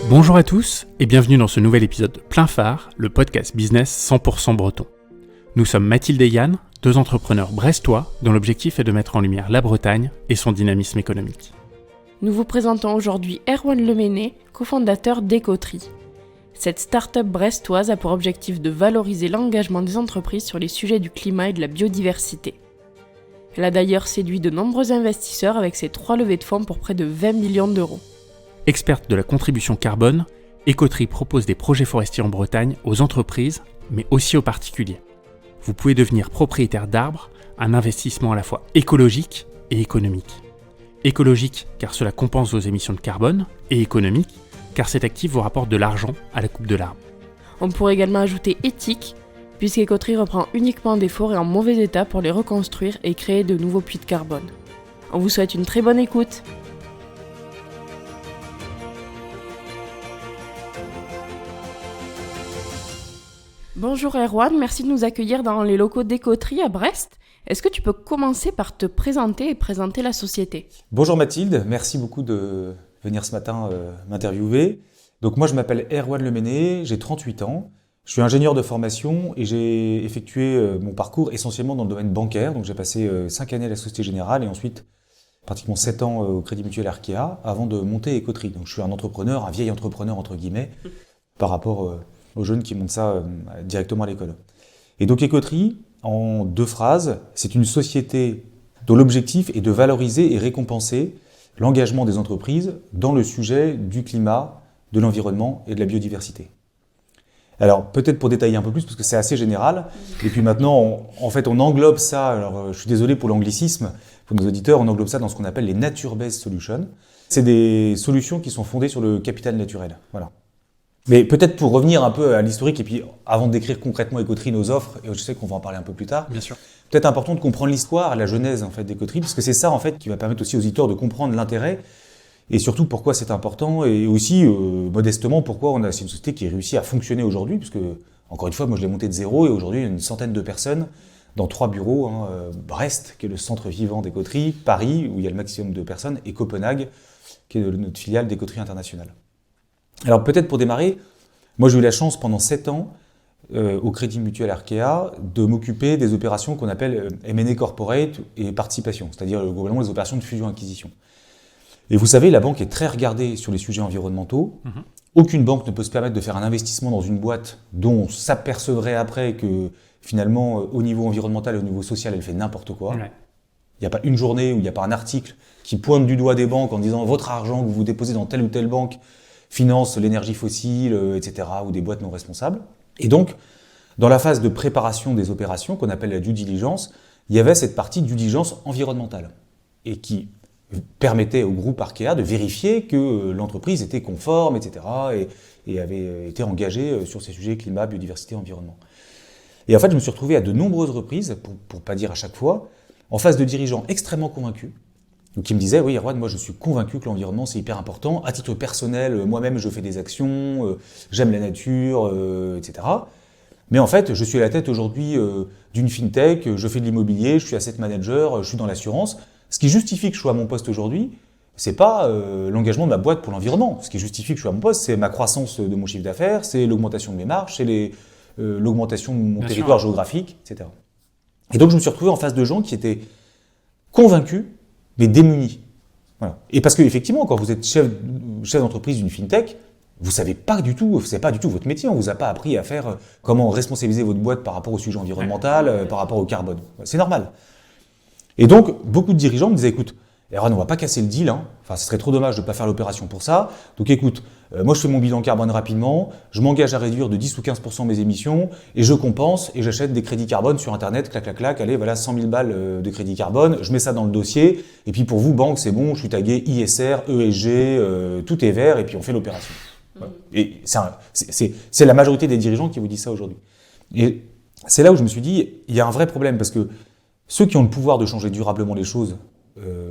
Bonjour à tous et bienvenue dans ce nouvel épisode de Plein Phare, le podcast business 100% breton. Nous sommes Mathilde et Yann, deux entrepreneurs brestois dont l'objectif est de mettre en lumière la Bretagne et son dynamisme économique. Nous vous présentons aujourd'hui Erwan Leméné, cofondateur d'Écoterie. Cette start-up brestoise a pour objectif de valoriser l'engagement des entreprises sur les sujets du climat et de la biodiversité. Elle a d'ailleurs séduit de nombreux investisseurs avec ses 3 levées de fonds pour près de 20 millions d'euros. Experte de la contribution carbone, Écoterie propose des projets forestiers en Bretagne aux entreprises, mais aussi aux particuliers. Vous pouvez devenir propriétaire d'arbres, un investissement à la fois écologique et économique. Écologique car cela compense vos émissions de carbone, et économique car cet actif vous rapporte de l'argent à la coupe de l'arbre. On pourrait également ajouter éthique, puisqu'Écoterie reprend uniquement des forêts en mauvais état pour les reconstruire et créer de nouveaux puits de carbone. On vous souhaite une très bonne écoute. Bonjour Erwan, merci de nous accueillir dans les locaux d'Écoterie à Brest. Est-ce que tu peux commencer par te présenter et présenter la société ? Bonjour Mathilde, merci beaucoup de venir ce matin m'interviewer. Donc moi je m'appelle Erwan Leméné, j'ai 38 ans, je suis ingénieur de formation et j'ai effectué mon parcours essentiellement dans le domaine bancaire. Donc j'ai passé 5 années à la Société Générale et ensuite pratiquement 7 ans au Crédit Mutuel Arkea avant de monter Écoterie. Donc je suis un entrepreneur, un vieil entrepreneur entre guillemets, par rapport aux jeunes qui montent ça directement à l'école. Et donc Écoterie, en 2 phrases, c'est une société dont l'objectif est de valoriser et récompenser l'engagement des entreprises dans le sujet du climat, de l'environnement et de la biodiversité. Alors peut-être pour détailler un peu plus, parce que c'est assez général, et puis maintenant on englobe ça, alors je suis désolé pour l'anglicisme, pour nos auditeurs, on englobe ça dans ce qu'on appelle les Nature-Based Solutions. C'est des solutions qui sont fondées sur le capital naturel. Voilà. Mais peut-être pour revenir un peu à l'historique, et puis avant de décrire concrètement Écoterie, nos offres, et je sais qu'on va en parler un peu plus tard, Bien sûr. peut-être important de comprendre l'histoire, la genèse en fait, d'Écoterie, parce que c'est ça en fait qui va permettre aussi aux auditeurs de comprendre l'intérêt, et surtout pourquoi c'est important, et aussi modestement pourquoi c'est une société qui réussit à fonctionner aujourd'hui, parce que, encore une fois, moi je l'ai montée de zéro, et aujourd'hui il y a une centaine de personnes dans 3 bureaux, Brest, qui est le centre vivant d'Écoterie, Paris, où il y a le maximum de personnes, et Copenhague, qui est notre filiale d'Écoterie Internationale. Alors peut-être pour démarrer, moi j'ai eu la chance pendant 7 ans au Crédit Mutuel Arkea de m'occuper des opérations qu'on appelle M&A Corporate et participation, c'est-à-dire globalement les opérations de fusion-acquisition. Et vous savez, la banque est très regardée sur les sujets environnementaux. Aucune banque ne peut se permettre de faire un investissement dans une boîte dont on s'apercevrait après que finalement au niveau environnemental et au niveau social elle fait n'importe quoi. Ouais. Il n'y a pas une journée où il n'y a pas un article qui pointe du doigt des banques en disant votre argent que vous déposez dans telle ou telle banque finance l'énergie fossile, etc., ou des boîtes non responsables. Et donc, dans la phase de préparation des opérations, qu'on appelle la due diligence, il y avait cette partie due diligence environnementale, et qui permettait au groupe Arkea de vérifier que l'entreprise était conforme, etc., et avait été engagée sur ces sujets climat, biodiversité, environnement. Et en fait, je me suis retrouvé à de nombreuses reprises, pour pas dire à chaque fois, en face de dirigeants extrêmement convaincus, donc qui me disait, oui, Erwan, moi je suis convaincu que l'environnement c'est hyper important. À titre personnel, moi-même je fais des actions, j'aime la nature, etc. Mais en fait, je suis à la tête aujourd'hui d'une fintech, je fais de l'immobilier, je suis asset manager, je suis dans l'assurance. Ce qui justifie que je sois à mon poste aujourd'hui, c'est pas l'engagement de ma boîte pour l'environnement. Ce qui justifie que je sois à mon poste, c'est ma croissance de mon chiffre d'affaires, c'est l'augmentation de mes marges, c'est l'augmentation de mon territoire géographique, etc. Et donc je me suis retrouvé en face de gens qui étaient convaincus, mais démunis. Voilà. Et parce qu'effectivement, quand vous êtes chef d'entreprise d'une fintech, vous savez pas du tout votre métier. On vous a pas appris à faire comment responsabiliser votre boîte par rapport au sujet environnemental, par rapport au carbone. C'est normal. Et donc, beaucoup de dirigeants me disaient, écoute, Erwan, on va pas casser le deal, hein. Enfin, ce serait trop dommage de pas faire l'opération pour ça. Donc écoute, moi je fais mon bilan carbone rapidement, je m'engage à réduire de 10 ou 15% mes émissions, et je compense, et j'achète des crédits carbone sur Internet, clac, clac, clac, allez, voilà, 100 000 balles de crédit carbone, je mets ça dans le dossier, et puis pour vous, banque, c'est bon, je suis tagué ISR, ESG, tout est vert, et puis on fait l'opération. Voilà. Et c'est la majorité des dirigeants qui vous disent ça aujourd'hui. Et c'est là où je me suis dit, il y a un vrai problème, parce que ceux qui ont le pouvoir de changer durablement les choses,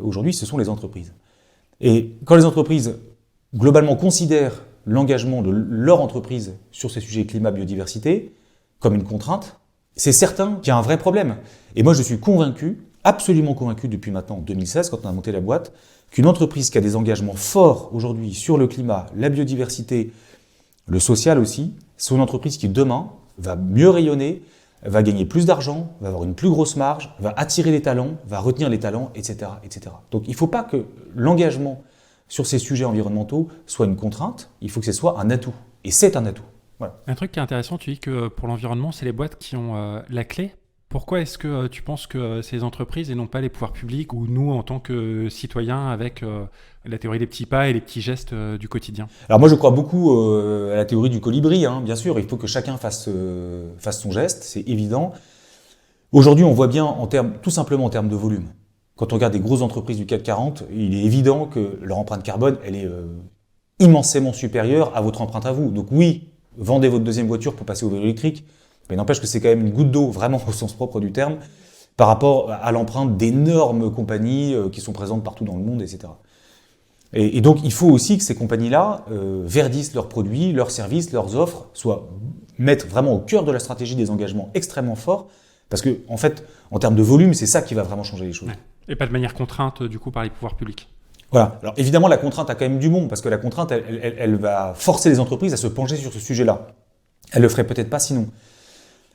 aujourd'hui, ce sont les entreprises. Et quand les entreprises, globalement, considèrent l'engagement de leur entreprise sur ces sujets climat, biodiversité comme une contrainte, c'est certain qu'il y a un vrai problème. Et moi, je suis convaincu absolument convaincu depuis maintenant 2016, quand on a monté la boîte, qu'une entreprise qui a des engagements forts aujourd'hui sur le climat, la biodiversité, le social aussi, c'est une entreprise qui demain va mieux rayonner, va gagner plus d'argent, va avoir une plus grosse marge, va attirer les talents, va retenir les talents, etc., etc. Donc il ne faut pas que l'engagement sur ces sujets environnementaux soit une contrainte, il faut que ce soit un atout. Et c'est un atout. Voilà. Un truc qui est intéressant, tu dis que pour l'environnement, c'est les boîtes qui ont la clé. Pourquoi est-ce que tu penses que c'est les entreprises et non pas les pouvoirs publics ou nous en tant que citoyens avec la théorie des petits pas et les petits gestes du quotidien? Alors moi je crois beaucoup à la théorie du colibri, bien sûr, il faut que chacun fasse son geste, c'est évident. Aujourd'hui on voit bien tout simplement en termes de volume. Quand on regarde des grosses entreprises du CAC 40, il est évident que leur empreinte carbone, elle est immensément supérieure à votre empreinte à vous. Donc oui, vendez votre deuxième voiture pour passer au vélo électrique, mais n'empêche que c'est quand même une goutte d'eau, vraiment au sens propre du terme, par rapport à l'empreinte d'énormes compagnies qui sont présentes partout dans le monde, etc. Et donc il faut aussi que ces compagnies-là verdissent leurs produits, leurs services, leurs offres, mettent vraiment au cœur de la stratégie des engagements extrêmement forts, parce que en fait, en termes de volume, c'est ça qui va vraiment changer les choses. Ouais. Et pas de manière contrainte du coup par les pouvoirs publics. Voilà. Alors évidemment, la contrainte a quand même du bon, parce que la contrainte, elle va forcer les entreprises à se pencher sur ce sujet-là. Elle le ferait peut-être pas sinon.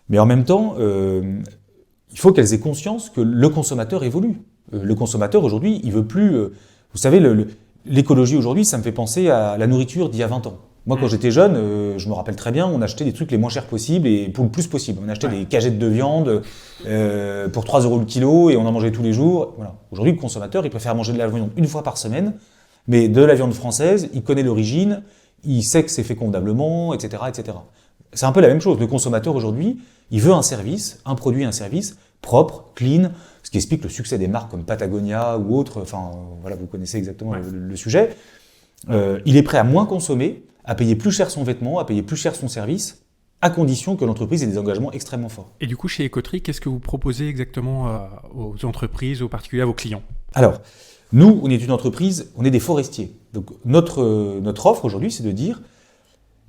Mais en même temps, il faut qu'elles aient conscience que le consommateur évolue. Le consommateur aujourd'hui, il veut plus. Vous savez, l'écologie aujourd'hui, ça me fait penser à la nourriture d'il y a 20 ans. Moi, quand j'étais jeune, je me rappelle très bien, on achetait des trucs les moins chers possibles et pour le plus possible. On achetait des cagettes de viande pour 3 € le kilo et on en mangeait tous les jours. Voilà. Aujourd'hui, le consommateur, il préfère manger de la viande une fois par semaine, mais de la viande française, il connaît l'origine, il sait que c'est fait convenablement, etc., etc. C'est un peu la même chose. Le consommateur aujourd'hui, il veut un service, un produit, un service propre, clean, ce qui explique le succès des marques comme Patagonia ou autres. Enfin, voilà, vous connaissez exactement le sujet. Il est prêt à moins consommer, à payer plus cher son vêtement, à payer plus cher son service, à condition que l'entreprise ait des engagements extrêmement forts. Et du coup, chez Écoterie, qu'est-ce que vous proposez exactement aux entreprises, aux particuliers, à vos clients? Alors, nous, on est une entreprise, on est des forestiers. Donc, notre offre aujourd'hui, c'est de dire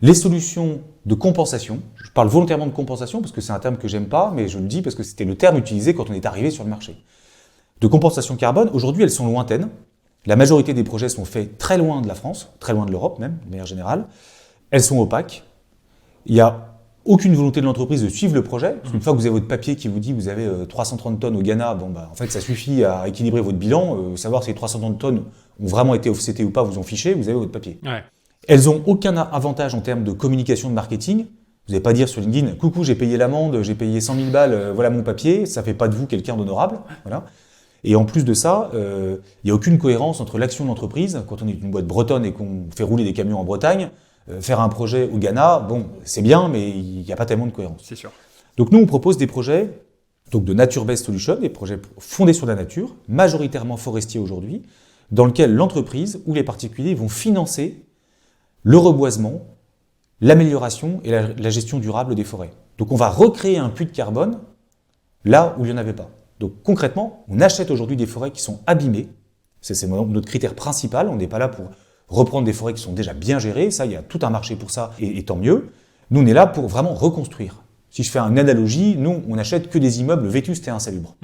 les solutions de compensation. Je parle volontairement de compensation parce que c'est un terme que j'aime pas, mais je le dis parce que c'était le terme utilisé quand on est arrivé sur le marché. De compensation carbone, aujourd'hui, elles sont lointaines. La majorité des projets sont faits très loin de la France, très loin de l'Europe même, de manière générale. Elles sont opaques. Il n'y a aucune volonté de l'entreprise de suivre le projet. Parce qu'une fois que vous avez votre papier qui vous dit que vous avez 330 tonnes au Ghana, en fait, ça suffit à équilibrer votre bilan. Savoir si les 330 tonnes ont vraiment été offsetées ou pas, vous en fichez, vous avez votre papier. Ouais. Elles n'ont aucun avantage en termes de communication, de marketing. Vous n'allez pas dire sur LinkedIn, coucou, j'ai payé l'amende, j'ai payé 100 000 balles, voilà mon papier. Ça ne fait pas de vous quelqu'un d'honorable. Voilà. Et en plus de ça, il n'y a aucune cohérence entre l'action de l'entreprise. Quand on est une boîte bretonne et qu'on fait rouler des camions en Bretagne, faire un projet au Ghana, c'est bien, mais il n'y a pas tellement de cohérence. C'est sûr. Donc nous, on propose des projets de nature-based solution, des projets fondés sur la nature, majoritairement forestiers aujourd'hui, dans lesquels l'entreprise ou les particuliers vont financer le reboisement, l'amélioration et la gestion durable des forêts. Donc on va recréer un puits de carbone là où il n'y en avait pas. Donc concrètement, on achète aujourd'hui des forêts qui sont abîmées. C'est notre critère principal. On n'est pas là pour reprendre des forêts qui sont déjà bien gérées. Ça, il y a tout un marché pour ça et tant mieux. Nous, on est là pour vraiment reconstruire. Si je fais une analogie, nous, on n'achète que des immeubles vétustes et insalubres.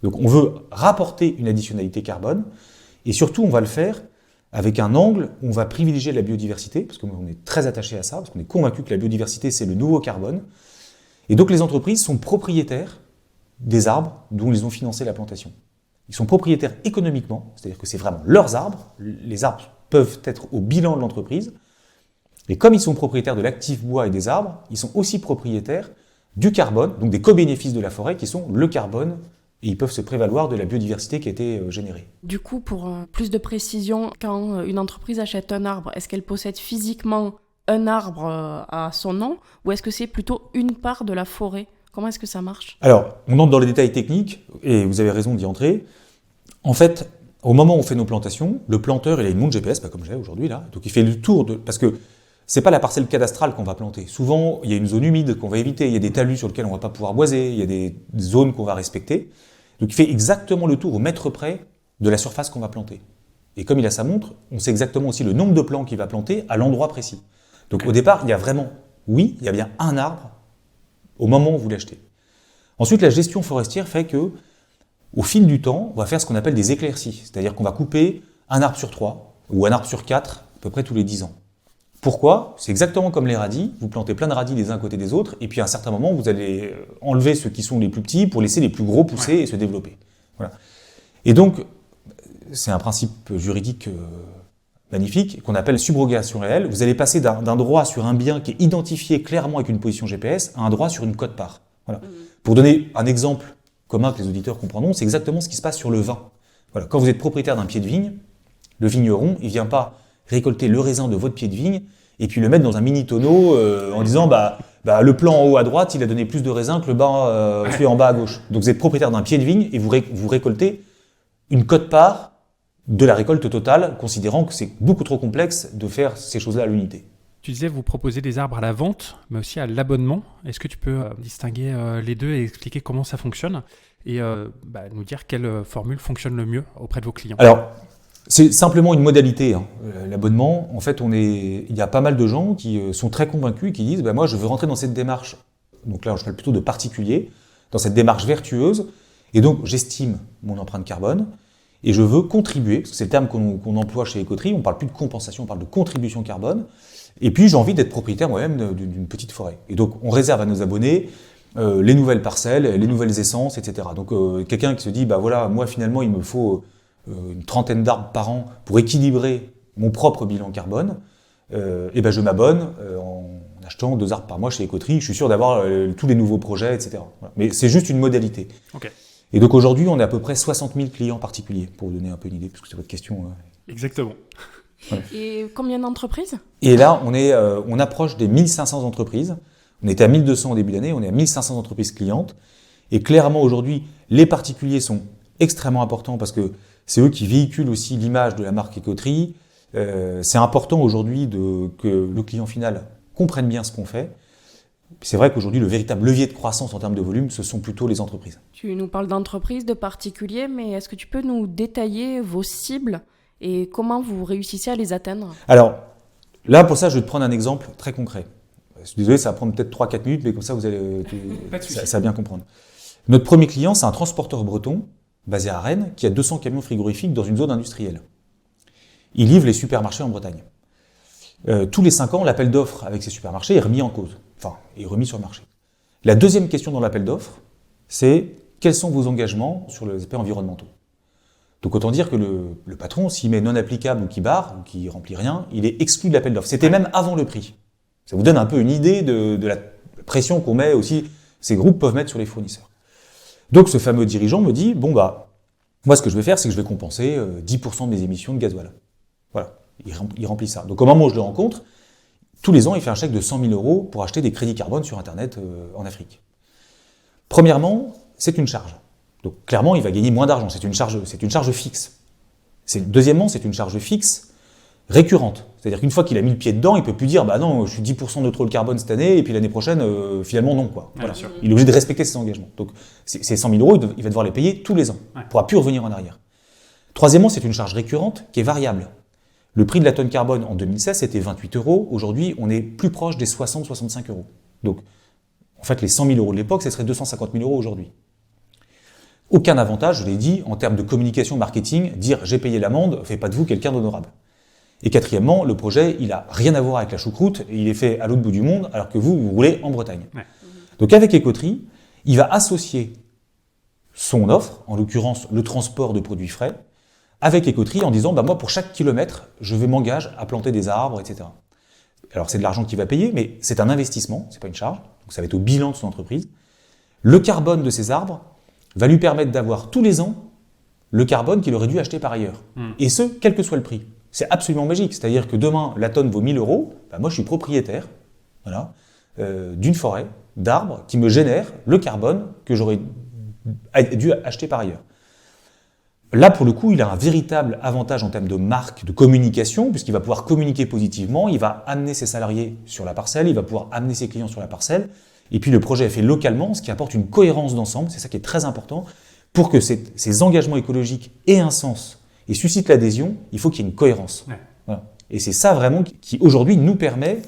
Donc on veut rapporter une additionnalité carbone et surtout, on va le faire avec un angle où on va privilégier la biodiversité, parce qu'on est très attaché à ça, parce qu'on est convaincu que la biodiversité, c'est le nouveau carbone. Et donc les entreprises sont propriétaires des arbres dont ils ont financé la plantation. Ils sont propriétaires économiquement, c'est-à-dire que c'est vraiment leurs arbres. Les arbres peuvent être au bilan de l'entreprise. Et comme ils sont propriétaires de l'actif bois et des arbres, ils sont aussi propriétaires du carbone, donc des co-bénéfices de la forêt qui sont le carbone, et ils peuvent se prévaloir de la biodiversité qui a été générée. Du coup, pour plus de précision, quand une entreprise achète un arbre, est-ce qu'elle possède physiquement un arbre à son nom, ou est-ce que c'est plutôt une part de la forêt ? Comment est-ce que ça marche ? Alors, on entre dans les détails techniques, et vous avez raison d'y entrer. En fait, au moment où on fait nos plantations, le planteur, il a une montre GPS, pas comme j'ai aujourd'hui là, donc il fait le tour de... Parce que c'est pas la parcelle cadastrale qu'on va planter. Souvent, il y a une zone humide qu'on va éviter, il y a des talus sur lesquels on va pas pouvoir boiser, il y a des zones qu'on va respecter. Donc il fait exactement le tour au mètre près de la surface qu'on va planter. Et comme il a sa montre, on sait exactement aussi le nombre de plants qu'il va planter à l'endroit précis. Donc au départ, il y a vraiment, oui, il y a bien un arbre au moment où vous l'achetez. Ensuite, la gestion forestière fait que au fil du temps, on va faire ce qu'on appelle des éclaircies. C'est-à-dire qu'on va couper un arbre sur 3 ou un arbre sur 4, à peu près tous les 10 ans. Pourquoi ? C'est exactement comme les radis. Vous plantez plein de radis les uns à côté des autres, et puis à un certain moment, vous allez enlever ceux qui sont les plus petits pour laisser les plus gros pousser et se développer. Voilà. Et donc, c'est un principe juridique magnifique qu'on appelle subrogation réelle. Vous allez passer d'un droit sur un bien qui est identifié clairement avec une position GPS à un droit sur une quote-part. Voilà. Pour donner un exemple commun que les auditeurs comprendront, c'est exactement ce qui se passe sur le vin. Voilà. Quand vous êtes propriétaire d'un pied de vigne, le vigneron, il ne vient pas récolter le raisin de votre pied de vigne et puis le mettre dans un mini tonneau en disant le plan en haut à droite, il a donné plus de raisin que le bas, celui en bas à gauche. Donc vous êtes propriétaire d'un pied de vigne et vous récoltez une quote-part de la récolte totale, considérant que c'est beaucoup trop complexe de faire ces choses-là à l'unité. Tu disais vous proposez des arbres à la vente, mais aussi à l'abonnement. Est-ce que tu peux distinguer les deux et expliquer comment ça fonctionne et nous dire quelle formule fonctionne le mieux auprès de vos clients ? Alors, c'est simplement une modalité, l'abonnement. En fait, il y a pas mal de gens qui sont très convaincus et qui disent moi, je veux rentrer dans cette démarche. Donc là, je parle plutôt de particulier, dans cette démarche vertueuse. Et donc, j'estime mon empreinte carbone et je veux contribuer, parce que c'est le terme qu'on emploie chez Écoterie. On ne parle plus de compensation, on parle de contribution carbone. Et puis, j'ai envie d'être propriétaire moi-même d'une petite forêt. Et donc, on réserve à nos abonnés les nouvelles parcelles, les nouvelles essences, etc. Donc, quelqu'un qui se dit moi, finalement, il me faut une trentaine d'arbres par an pour équilibrer mon propre bilan carbone, je m'abonne en achetant 2 arbres par mois chez Écoterie. Je suis sûr d'avoir tous les nouveaux projets, etc. Voilà. Mais c'est juste une modalité. Okay. Et donc aujourd'hui, on est à peu près 60 000 clients particuliers, pour vous donner un peu une idée, parce que c'est votre question. Exactement. Ouais. Et combien d'entreprises ? Et là, on approche des 1500 entreprises. On était à 1200 au début d'année, on est à 1500 entreprises clientes. Et clairement, aujourd'hui, les particuliers sont extrêmement importants parce que c'est eux qui véhiculent aussi l'image de la marque Écoterie. C'est important aujourd'hui que le client final comprenne bien ce qu'on fait. C'est vrai qu'aujourd'hui, le véritable levier de croissance en termes de volume, ce sont plutôt les entreprises. Tu nous parles d'entreprises, de particuliers, mais est-ce que tu peux nous détailler vos cibles et comment vous réussissez à les atteindre ? Alors, là, pour ça, je vais te prendre un exemple très concret. Je suis désolé, ça va prendre peut-être 3-4 minutes, mais comme ça, vous allez ça va bien comprendre. Notre premier client, c'est un transporteur breton, basé à Rennes, qui a 200 camions frigorifiques dans une zone industrielle. Il livre les supermarchés en Bretagne. Tous les 5 ans, l'appel d'offres avec ces supermarchés est remis en cause, est remis sur le marché. La deuxième question dans l'appel d'offres, c'est quels sont vos engagements sur les aspects environnementaux ? Donc autant dire que le patron, s'il met non applicable ou qui barre, ou qui remplit rien, il est exclu de l'appel d'offres. C'était même avant le prix. Ça vous donne un peu une idée de la pression qu'on met aussi, ces groupes peuvent mettre sur les fournisseurs. Donc ce fameux dirigeant me dit, moi ce que je vais faire, c'est que je vais compenser 10% de mes émissions de gasoil. Voilà, il remplit ça. Donc au moment où je le rencontre, tous les ans, il fait un chèque de 100 000 € pour acheter des crédits carbone sur Internet en Afrique. Premièrement, c'est une charge. Donc clairement, il va gagner moins d'argent, c'est une charge fixe. Deuxièmement, c'est une charge fixe récurrente. C'est-à-dire qu'une fois qu'il a mis le pied dedans, il ne peut plus dire non, je suis 10% neutre le carbone cette année, et puis l'année prochaine, finalement non. Voilà. Il est obligé de respecter ses engagements. Donc ces 100 000 €, il va devoir les payer tous les ans. Il ne pourra plus revenir en arrière. Troisièmement, c'est une charge récurrente qui est variable. Le prix de la tonne carbone en 2016, c'était 28 €. Aujourd'hui, on est plus proche des 60-65 €. Donc, en fait, les 100 000 € de l'époque, ce serait 250 000 € aujourd'hui. Aucun avantage, je l'ai dit, en termes de communication marketing, dire j'ai payé l'amende, fait pas de vous quelqu'un d'honorable. Et quatrièmement, le projet, il a rien à voir avec la choucroute, et il est fait à l'autre bout du monde, alors que vous roulez en Bretagne. Ouais. Donc avec Écoterie, il va associer son offre, en l'occurrence le transport de produits frais, avec Écoterie en disant moi pour chaque kilomètre, je vais m'engager à planter des arbres, etc. Alors c'est de l'argent qu'il va payer, mais c'est un investissement, c'est pas une charge, donc ça va être au bilan de son entreprise. Le carbone de ces arbres va lui permettre d'avoir tous les ans le carbone qu'il aurait dû acheter par ailleurs. Et ce, quel que soit le prix. C'est absolument magique, c'est-à-dire que demain, la tonne vaut 1 000 €, moi je suis propriétaire d'une forêt, d'arbres qui me génèrent le carbone que j'aurais dû acheter par ailleurs. Là, pour le coup, il a un véritable avantage en termes de marque, de communication, puisqu'il va pouvoir communiquer positivement, il va amener ses salariés sur la parcelle, il va pouvoir amener ses clients sur la parcelle, et puis le projet est fait localement, ce qui apporte une cohérence d'ensemble, c'est ça qui est très important, pour que ces engagements écologiques aient un sens et suscitent l'adhésion, il faut qu'il y ait une cohérence. Ouais. Voilà. Et c'est ça vraiment qui aujourd'hui nous permet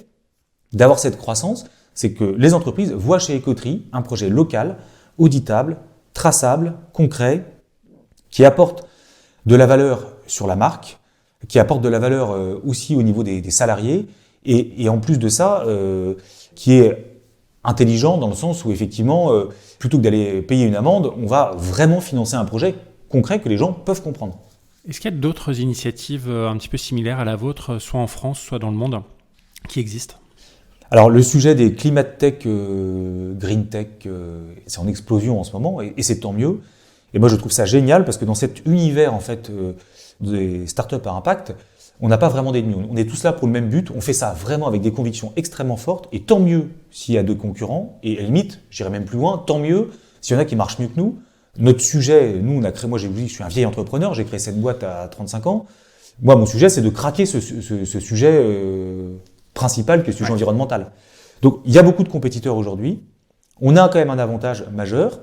d'avoir cette croissance, c'est que les entreprises voient chez Écoterie un projet local, auditable, traçable, concret, qui apporte de la valeur sur la marque, qui apporte de la valeur aussi au niveau des salariés, et en plus de ça, qui est intelligent dans le sens où effectivement, plutôt que d'aller payer une amende, on va vraiment financer un projet concret que les gens peuvent comprendre. Est-ce qu'il y a d'autres initiatives un petit peu similaires à la vôtre, soit en France, soit dans le monde, qui existent ? Alors le sujet des climate tech, green tech, c'est en explosion en ce moment, et c'est tant mieux. Et moi je trouve ça génial parce que dans cet univers en fait des startups à impact, on n'a pas vraiment d'ennemis. On est tous là pour le même but. On fait ça vraiment avec des convictions extrêmement fortes. Et tant mieux s'il y a deux concurrents. Et à la limite, j'irai même plus loin, tant mieux s'il y en a qui marchent mieux que nous. Notre sujet, nous, on a créé, moi j'ai dit, je suis un vieil entrepreneur, j'ai créé cette boîte à 35 ans. Moi, mon sujet, c'est de craquer ce sujet principal qui est le sujet environnemental. Donc, il y a beaucoup de compétiteurs aujourd'hui. On a quand même un avantage majeur,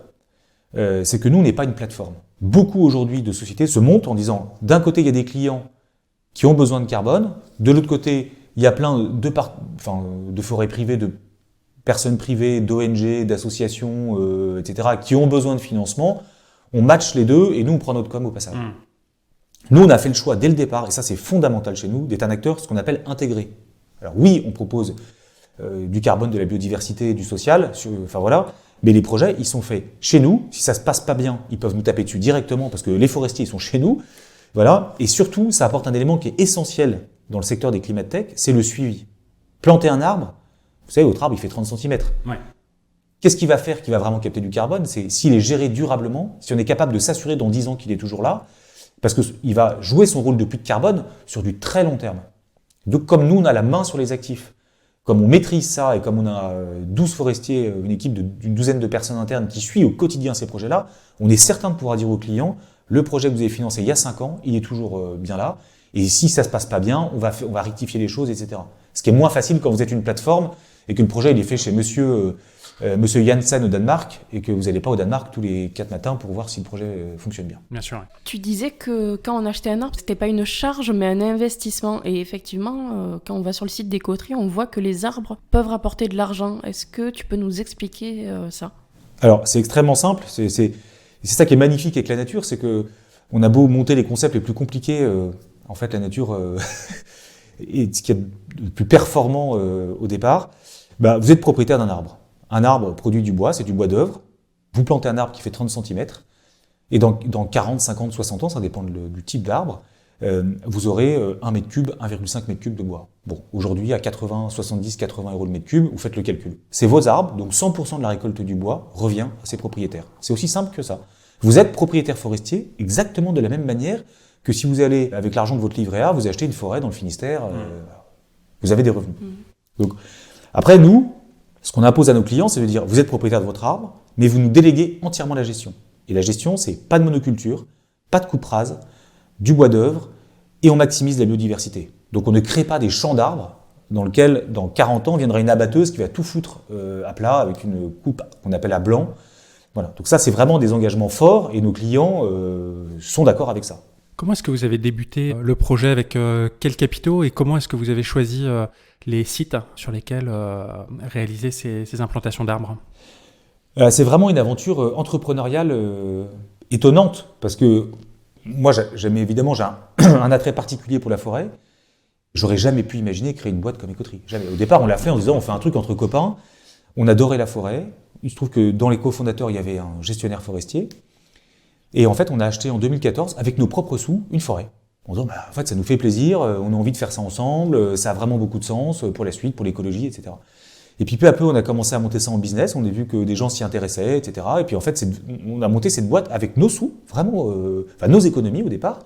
c'est que nous, on n'est pas une plateforme. Beaucoup aujourd'hui de sociétés se montent en disant, d'un côté, il y a des clients qui ont besoin de carbone. De l'autre côté, il y a plein de forêts privées, de personnes privées, d'ONG, d'associations, etc., qui ont besoin de financement. On match les deux et nous, on prend notre com au passage. Nous, on a fait le choix dès le départ, et ça c'est fondamental chez nous, d'être un acteur, ce qu'on appelle intégré. Alors oui, on propose du carbone, de la biodiversité, du social, mais les projets, ils sont faits chez nous. Si ça se passe pas bien, ils peuvent nous taper dessus directement parce que les forestiers, ils sont chez nous. Voilà. Et surtout, ça apporte un élément qui est essentiel dans le secteur des climate tech, c'est le suivi. Planter un arbre, vous savez, votre arbre, il fait 30 cm. Ouais. Qu'est-ce qu'il va faire qui va vraiment capter du carbone? C'est s'il est géré durablement, si on est capable de s'assurer dans 10 ans qu'il est toujours là, parce qu'il va jouer son rôle de puits de carbone sur du très long terme. Donc, comme nous, on a la main sur les actifs, comme on maîtrise ça et comme on a 12 forestiers, une équipe d'une douzaine de personnes internes qui suit au quotidien ces projets-là, on est certain de pouvoir dire aux clients, le projet que vous avez financé il y a 5 ans, il est toujours bien là. Et si ça se passe pas bien, on va rectifier les choses, etc. Ce qui est moins facile quand vous êtes une plateforme et que le projet il est fait chez monsieur Janssen au Danemark et que vous n'allez pas au Danemark tous les 4 matins pour voir si le projet fonctionne bien. Bien sûr. Tu disais que quand on achetait un arbre, c'était pas une charge mais un investissement. Et effectivement, quand on va sur le site d'Écoterie, on voit que les arbres peuvent rapporter de l'argent. Est-ce que tu peux nous expliquer ça ? Alors, c'est extrêmement simple. C'est ça qui est magnifique avec la nature, c'est que on a beau monter les concepts les plus compliqués, en fait, la nature est ce qui est le plus performant au départ. Bah, vous êtes propriétaire d'un arbre. Un arbre produit du bois, c'est du bois d'œuvre. Vous plantez un arbre qui fait 30 cm, et dans 40, 50, 60 ans, ça dépend du type d'arbre, vous aurez 1 mètre cube, 1,5 mètre cube de bois. Bon, aujourd'hui, à 80, 70, 80 euros le mètre cube, vous faites le calcul. C'est vos arbres, donc 100% de la récolte du bois revient à ses propriétaires. C'est aussi simple que ça. Vous êtes propriétaire forestier exactement de la même manière que si vous allez, avec l'argent de votre livret A, vous achetez une forêt dans le Finistère, vous avez des revenus. Donc, après, nous, ce qu'on impose à nos clients, c'est de dire, vous êtes propriétaire de votre arbre, mais vous nous déléguez entièrement la gestion. Et la gestion, c'est pas de monoculture, pas de coupe rase, du bois d'œuvre, et on maximise la biodiversité. Donc on ne crée pas des champs d'arbres dans lesquels, dans 40 ans, viendra une abatteuse qui va tout foutre à plat avec une coupe qu'on appelle à blanc. Voilà. Donc ça, c'est vraiment des engagements forts, et nos clients sont d'accord avec ça. Comment est-ce que vous avez débuté le projet, avec quels capitaux, et comment est-ce que vous avez choisi les sites sur lesquels réaliser ces implantations d'arbres ? C'est vraiment une aventure entrepreneuriale étonnante, parce que moi, évidemment, j'ai un attrait particulier pour la forêt. J'aurais jamais pu imaginer créer une boîte comme Écoterie. Jamais. Au départ, on l'a fait en disant, on fait un truc entre copains. On adorait la forêt. Il se trouve que dans les cofondateurs, il y avait un gestionnaire forestier. Et en fait, on a acheté en 2014, avec nos propres sous, une forêt. En disant, en fait, ça nous fait plaisir, on a envie de faire ça ensemble, ça a vraiment beaucoup de sens pour la suite, pour l'écologie, etc. Et puis peu à peu, on a commencé à monter ça en business, on a vu que des gens s'y intéressaient, etc. Et puis en fait, on a monté cette boîte avec nos sous, vraiment, nos économies au départ.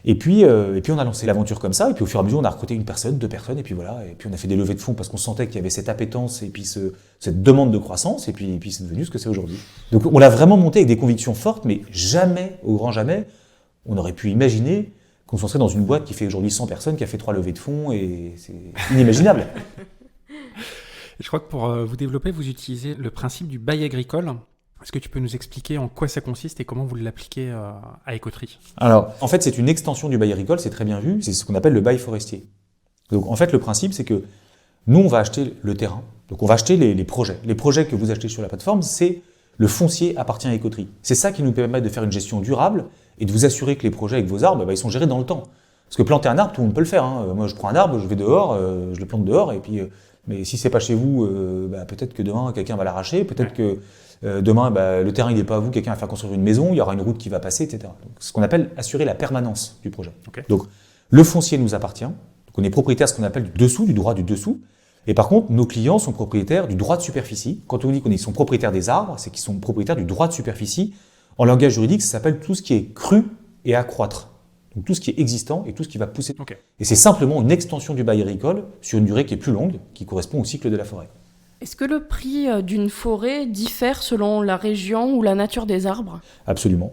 Et puis on a lancé l'aventure comme ça, et puis au fur et à mesure, on a recruté une personne, 2 personnes, et puis voilà. Et puis on a fait des levées de fonds parce qu'on sentait qu'il y avait cette appétence et puis cette demande de croissance, et puis c'est devenu ce que c'est aujourd'hui. Donc on l'a vraiment monté avec des convictions fortes, mais jamais, au grand jamais, on aurait pu imaginer qu'on s'en serait dans une boîte qui fait aujourd'hui 100 personnes, qui a fait 3 levées de fonds, et c'est inimaginable. Je crois que pour vous développer, vous utilisez le principe du bail agricole. Est-ce que tu peux nous expliquer en quoi ça consiste et comment vous l'appliquez à Écoterie ? Alors, en fait, c'est une extension du bail agricole, c'est très bien vu, c'est ce qu'on appelle le bail forestier. Donc, en fait, le principe, c'est que nous, on va acheter le terrain. Donc, on va acheter les projets. Les projets que vous achetez sur la plateforme, c'est le foncier appartient à Écoterie. C'est ça qui nous permet de faire une gestion durable et de vous assurer que les projets avec vos arbres, ils sont gérés dans le temps. Parce que planter un arbre, tout le monde peut le faire. Moi, je prends un arbre, je vais dehors, je le plante dehors, et puis, mais si c'est pas chez vous, peut-être que demain, quelqu'un va l'arracher, peut-être que demain, le terrain il n'est pas à vous, quelqu'un va faire construire une maison, il y aura une route qui va passer, etc. Donc, ce qu'on appelle assurer la permanence du projet. Okay. Donc, le foncier nous appartient. Donc, on est propriétaire de ce qu'on appelle du droit du dessous. Et par contre, nos clients sont propriétaires du droit de superficie. Quand on dit qu'ils sont propriétaires des arbres, c'est qu'ils sont propriétaires du droit de superficie. En langage juridique, ça s'appelle tout ce qui est cru et accroître. Donc tout ce qui est existant et tout ce qui va pousser. Okay. Et c'est simplement une extension du bail agricole sur une durée qui est plus longue, qui correspond au cycle de la forêt. Est-ce que le prix d'une forêt diffère selon la région ou la nature des arbres ? Absolument.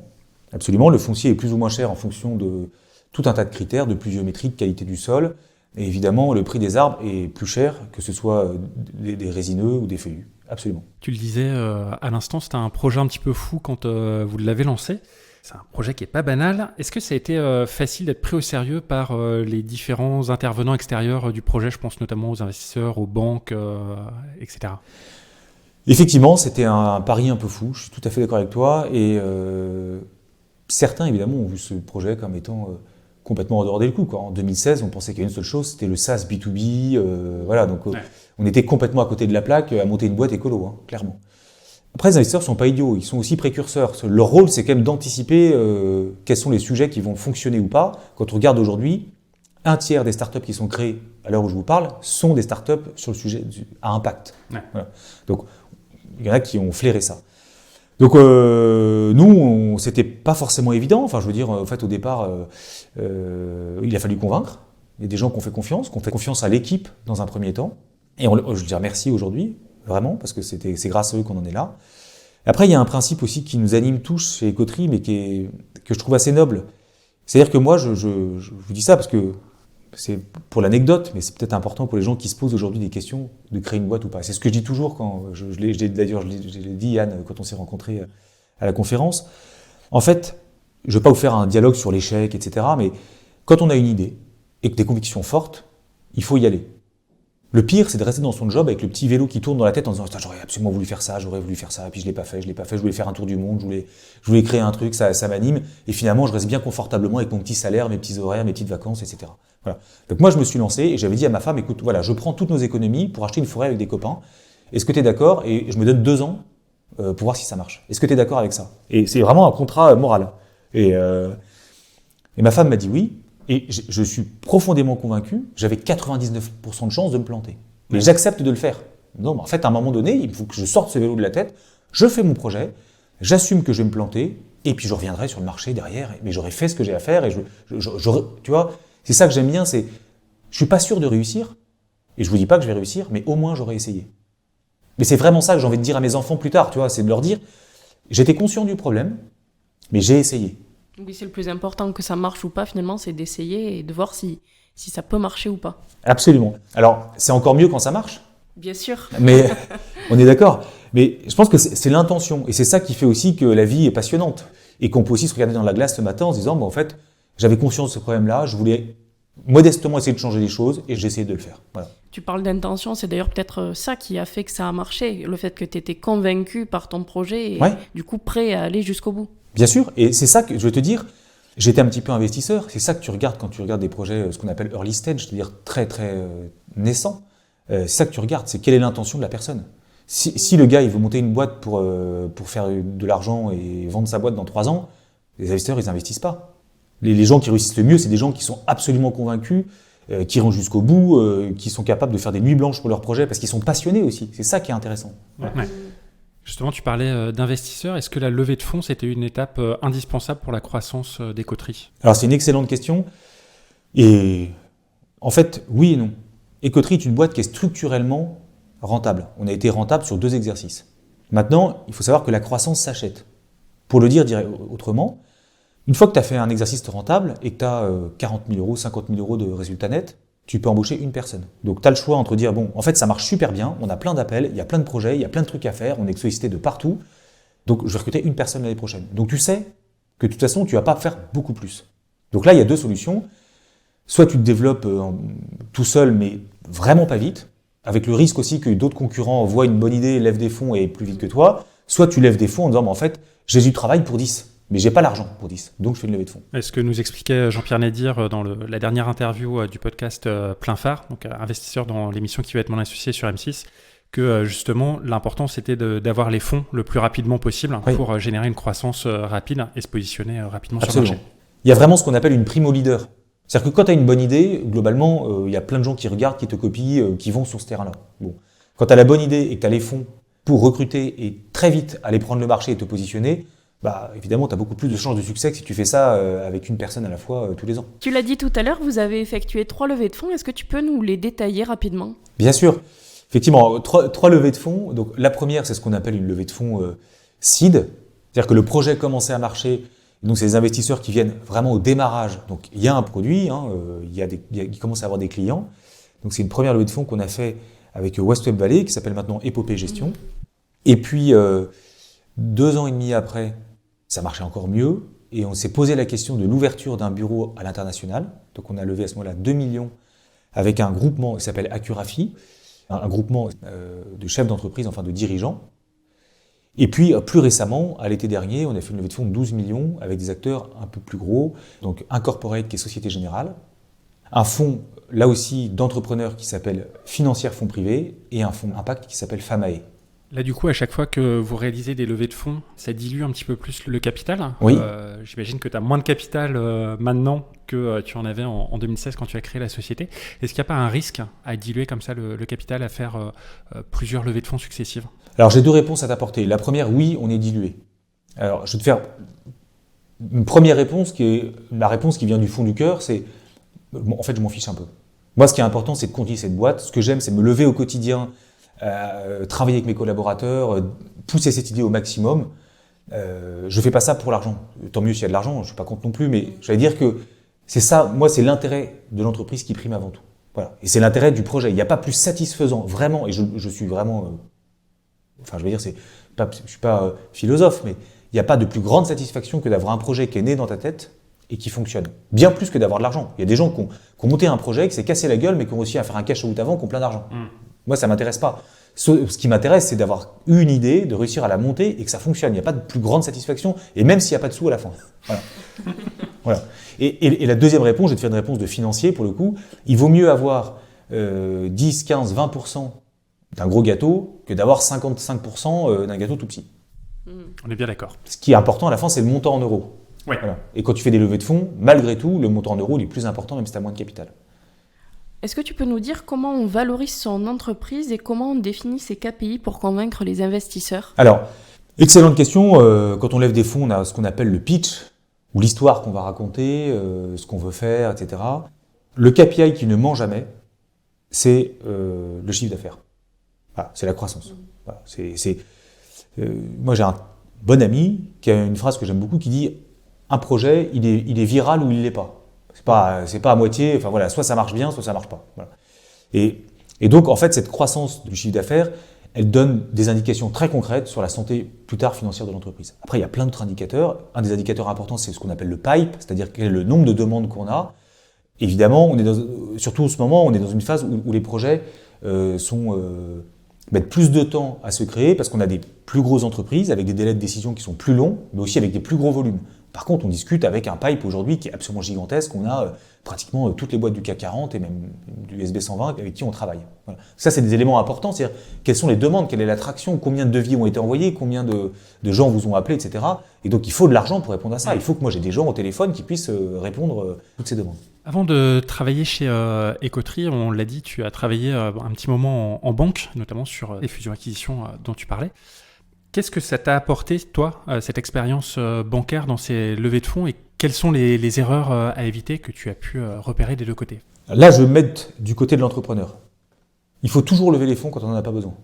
Absolument. Le foncier est plus ou moins cher en fonction de tout un tas de critères, de pluviométrie, de qualité du sol. Et évidemment, le prix des arbres est plus cher que ce soit des résineux ou des feuillus. Absolument. Tu le disais à l'instant, c'était un projet un petit peu fou quand vous l'avez lancé. C'est un projet qui n'est pas banal. Est-ce que ça a été facile d'être pris au sérieux par les différents intervenants extérieurs du projet ? Je pense notamment aux investisseurs, aux banques, etc. Effectivement, c'était un pari un peu fou. Je suis tout à fait d'accord avec toi. Et certains, évidemment, ont vu ce projet comme étant complètement en dehors des coups. En 2016, on pensait qu'il y avait une seule chose, c'était le SaaS B2B. Donc, on était complètement à côté de la plaque à monter une boîte écolo, clairement. Après, les investisseurs ne sont pas idiots, ils sont aussi précurseurs. Leur rôle, c'est quand même d'anticiper quels sont les sujets qui vont fonctionner ou pas. Quand on regarde aujourd'hui, un tiers des startups qui sont créées à l'heure où je vous parle sont des startups sur le sujet à impact. Ouais. Voilà. Donc, il y en a qui ont flairé ça. Donc, nous, c'était pas forcément évident. Enfin, je veux dire, en fait, au départ, il a fallu convaincre. Il y a des gens qui ont fait confiance à l'équipe dans un premier temps. Et je dis merci aujourd'hui. Vraiment, parce que c'est grâce à eux qu'on en est là. Après, il y a un principe aussi qui nous anime tous chez Écoterie, mais que je trouve assez noble. C'est-à-dire que moi, je vous dis ça parce que c'est pour l'anecdote, mais c'est peut-être important pour les gens qui se posent aujourd'hui des questions de créer une boîte ou pas. C'est ce que je dis toujours quand d'ailleurs, je l'ai dit, Yann, quand on s'est rencontrés à la conférence. En fait, je ne vais pas vous faire un dialogue sur l'échec, etc., mais quand on a une idée et que des convictions fortes, il faut y aller. Le pire, c'est de rester dans son job avec le petit vélo qui tourne dans la tête en disant « j'aurais absolument voulu faire ça, et puis je l'ai pas fait, je voulais faire un tour du monde, je voulais créer un truc, ça m'anime, et finalement je reste bien confortablement avec mon petit salaire, mes petits horaires, mes petites vacances, etc. » Voilà. Donc moi je me suis lancé et j'avais dit à ma femme « écoute, voilà, je prends toutes nos économies pour acheter une forêt avec des copains, est-ce que tu es d'accord ? Et je me donne 2 ans pour voir si ça marche. Est-ce que tu es d'accord avec ça ? » Et c'est vraiment un contrat moral. Et ma femme m'a dit oui. Et je suis profondément convaincu, j'avais 99% de chances de me planter. Mais j'accepte de le faire. Non, mais en fait, à un moment donné, il faut que je sorte ce vélo de la tête, je fais mon projet, j'assume que je vais me planter, et puis je reviendrai sur le marché derrière, mais j'aurai fait ce que j'ai à faire, et tu vois, c'est ça que j'aime bien, c'est, je suis pas sûr de réussir, et je vous dis pas que je vais réussir, mais au moins j'aurai essayé. Mais c'est vraiment ça que j'ai envie de dire à mes enfants plus tard, tu vois, c'est de leur dire, j'étais conscient du problème, mais j'ai essayé. Oui, c'est le plus important, que ça marche ou pas, finalement, c'est d'essayer et de voir si ça peut marcher ou pas. Absolument. Alors, c'est encore mieux quand ça marche. Bien sûr. Mais on est d'accord. Mais je pense que c'est l'intention. Et c'est ça qui fait aussi que la vie est passionnante. Et qu'on peut aussi se regarder dans la glace ce matin en se disant, en fait, j'avais conscience de ce problème-là, je voulais modestement essayer de changer les choses et j'ai essayé de le faire. Voilà. Tu parles d'intention, c'est d'ailleurs peut-être ça qui a fait que ça a marché. Le fait que tu étais convaincu par ton projet et du coup prêt à aller jusqu'au bout. Bien sûr, et c'est ça que je veux te dire, j'étais un petit peu investisseur, c'est ça que tu regardes quand tu regardes des projets, ce qu'on appelle early stage, c'est-à-dire très très naissants, c'est ça que tu regardes, c'est quelle est l'intention de la personne. Si le gars il veut monter une boîte pour faire de l'argent et vendre sa boîte dans 3 ans, les investisseurs ils n'investissent pas. Les gens qui réussissent le mieux, c'est des gens qui sont absolument convaincus, qui iront jusqu'au bout, qui sont capables de faire des nuits blanches pour leur projet, parce qu'ils sont passionnés aussi, c'est ça qui est intéressant. Ouais. Justement, tu parlais d'investisseurs. Est-ce que la levée de fonds, c'était une étape indispensable pour la croissance d'Écoterie ? Alors, c'est une excellente question. Et en fait, oui et non. Écoterie est une boîte qui est structurellement rentable. On a été rentable sur 2 exercices. Maintenant, il faut savoir que la croissance s'achète. Pour le dire autrement, une fois que tu as fait un exercice rentable et que tu as 40 000 euros, 50 000 euros de résultats nets, tu peux embaucher une personne. Donc, tu as le choix entre dire, bon, en fait, ça marche super bien, on a plein d'appels, il y a plein de projets, il y a plein de trucs à faire, on est sollicité de partout, donc je vais recruter une personne l'année prochaine. Donc, tu sais que de toute façon, tu ne vas pas faire beaucoup plus. Donc là, il y a 2 solutions. Soit tu te développes tout seul, mais vraiment pas vite, avec le risque aussi que d'autres concurrents voient une bonne idée, lèvent des fonds et aient plus vite que toi, soit tu lèves des fonds en disant, en fait, j'ai du travail pour 10, mais j'ai pas l'argent pour 10, donc je fais une levée de fonds. Est-ce que nous expliquait Jean-Pierre Nadir dans la dernière interview du podcast Plein Phare, donc investisseur dans l'émission qui va être mon associé sur M6, que justement l'important c'était d'avoir les fonds le plus rapidement possible pour générer une croissance rapide et se positionner rapidement sur le marché. Il y a vraiment ce qu'on appelle une prime au leader. C'est-à-dire que quand tu as une bonne idée, globalement, il y a plein de gens qui regardent, qui te copient, qui vont sur ce terrain-là. Bon. Quand tu as la bonne idée et que tu as les fonds pour recruter et très vite aller prendre le marché et te positionner, évidemment, tu as beaucoup plus de chances de succès que si tu fais ça avec une personne à la fois tous les ans. Tu l'as dit tout à l'heure, vous avez effectué 3 levées de fonds. Est-ce que tu peux nous les détailler rapidement ? Bien sûr. Effectivement, 3 levées de fonds. Donc, la première, c'est ce qu'on appelle une levée de fonds seed. C'est-à-dire que le projet commençait à marcher. Donc, c'est des investisseurs qui viennent vraiment au démarrage. Donc, il y a un produit, il commence à avoir des clients. Donc, c'est une première levée de fonds qu'on a fait avec West Web Valley, qui s'appelle maintenant Epopée Gestion. Et puis, 2 ans et demi après, ça marchait encore mieux. Et on s'est posé la question de l'ouverture d'un bureau à l'international. Donc, on a levé à ce moment-là 2 millions avec un groupement qui s'appelle Accurafi, un groupement de chefs d'entreprise, enfin de dirigeants. Et puis, plus récemment, à l'été dernier, on a fait une levée de fonds de 12 millions avec des acteurs un peu plus gros. Donc, un corporate qui est Société Générale, un fonds, là aussi, d'entrepreneurs qui s'appelle Financière Fonds Privés et un fonds impact qui s'appelle Famae. Là, du coup, à chaque fois que vous réalisez des levées de fonds, ça dilue un petit peu plus le capital. Oui. J'imagine que tu as moins de capital maintenant que tu en avais en 2016 quand tu as créé la société. Est-ce qu'il n'y a pas un risque à diluer comme ça le capital, à faire plusieurs levées de fonds successives ? Alors, j'ai 2 réponses à t'apporter. La première, oui, on est dilué. Alors, je vais te faire une première réponse qui est la réponse qui vient du fond du cœur, c'est en fait, je m'en fiche un peu. Moi, ce qui est important, c'est de continuer cette boîte. Ce que j'aime, c'est me lever au quotidien, travailler avec mes collaborateurs, pousser cette idée au maximum. Je fais pas ça pour l'argent. Tant mieux s'il y a de l'argent, je suis pas contre non plus, mais j'allais dire que c'est ça, moi, c'est l'intérêt de l'entreprise qui prime avant tout. Voilà. Et c'est l'intérêt du projet. Il n'y a pas plus satisfaisant, vraiment, et je suis vraiment, je suis pas philosophe, mais il n'y a pas de plus grande satisfaction que d'avoir un projet qui est né dans ta tête et qui fonctionne. Bien plus que d'avoir de l'argent. Il y a des gens qui ont monté un projet, qui s'est cassé la gueule, mais qui ont réussi à faire un cash out avant, qui ont plein d'argent. Moi, ça m'intéresse pas. Ce qui m'intéresse, c'est d'avoir eu une idée, de réussir à la monter et que ça fonctionne. Il n'y a pas de plus grande satisfaction, et même s'il n'y a pas de sous à la fin. Voilà. Voilà. Et la deuxième réponse, je vais te faire une réponse de financier pour le coup. Il vaut mieux avoir 10, 15, 20% d'un gros gâteau que d'avoir 55% d'un gâteau tout petit. On est bien d'accord. Ce qui est important à la fin, c'est le montant en euros. Ouais. Voilà. Et quand tu fais des levées de fonds, malgré tout, le montant en euros il est plus important, même si tu as moins de capital. Est-ce que tu peux nous dire comment on valorise son entreprise et comment on définit ses KPI pour convaincre les investisseurs ? Alors, excellente question. Quand on lève des fonds, on a ce qu'on appelle le pitch, ou l'histoire qu'on va raconter, ce qu'on veut faire, etc. Le KPI qui ne ment jamais, c'est le chiffre d'affaires. Voilà, c'est la croissance. Voilà, moi, j'ai un bon ami qui a une phrase que j'aime beaucoup qui dit « Un projet, il est viral ou il ne l'est pas ». C'est pas à moitié, enfin voilà, soit ça marche bien, soit ça marche pas. Voilà. Et donc, en fait, cette croissance du chiffre d'affaires, elle donne des indications très concrètes sur la santé plus tard financière de l'entreprise. Après, il y a plein d'autres indicateurs. Un des indicateurs importants, c'est ce qu'on appelle le pipe, c'est-à-dire quel est le nombre de demandes qu'on a. Évidemment, surtout en ce moment, on est dans une phase où les projets mettent plus de temps à se créer parce qu'on a des plus grosses entreprises avec des délais de décision qui sont plus longs, mais aussi avec des plus gros volumes. Par contre, on discute avec un pipe aujourd'hui qui est absolument gigantesque. On a pratiquement toutes les boîtes du CAC 40 et même du SB 120 avec qui on travaille. Voilà. Ça, c'est des éléments importants. C'est-à-dire quelles sont les demandes, quelle est l'attraction, combien de devis ont été envoyés, combien de gens vous ont appelé, etc. Et donc, il faut de l'argent pour répondre à ça. Il faut que moi, j'ai des gens au téléphone qui puissent répondre à toutes ces demandes. Avant de travailler chez Ecotree, on l'a dit, tu as travaillé un petit moment en banque, notamment sur les fusions-acquisitions dont tu parlais. Qu'est-ce que ça t'a apporté, toi, cette expérience bancaire dans ces levées de fonds et quelles sont les erreurs à éviter que tu as pu repérer des deux côtés ? Là, je vais me mettre du côté de l'entrepreneur. Il faut toujours lever les fonds quand on n'en a pas besoin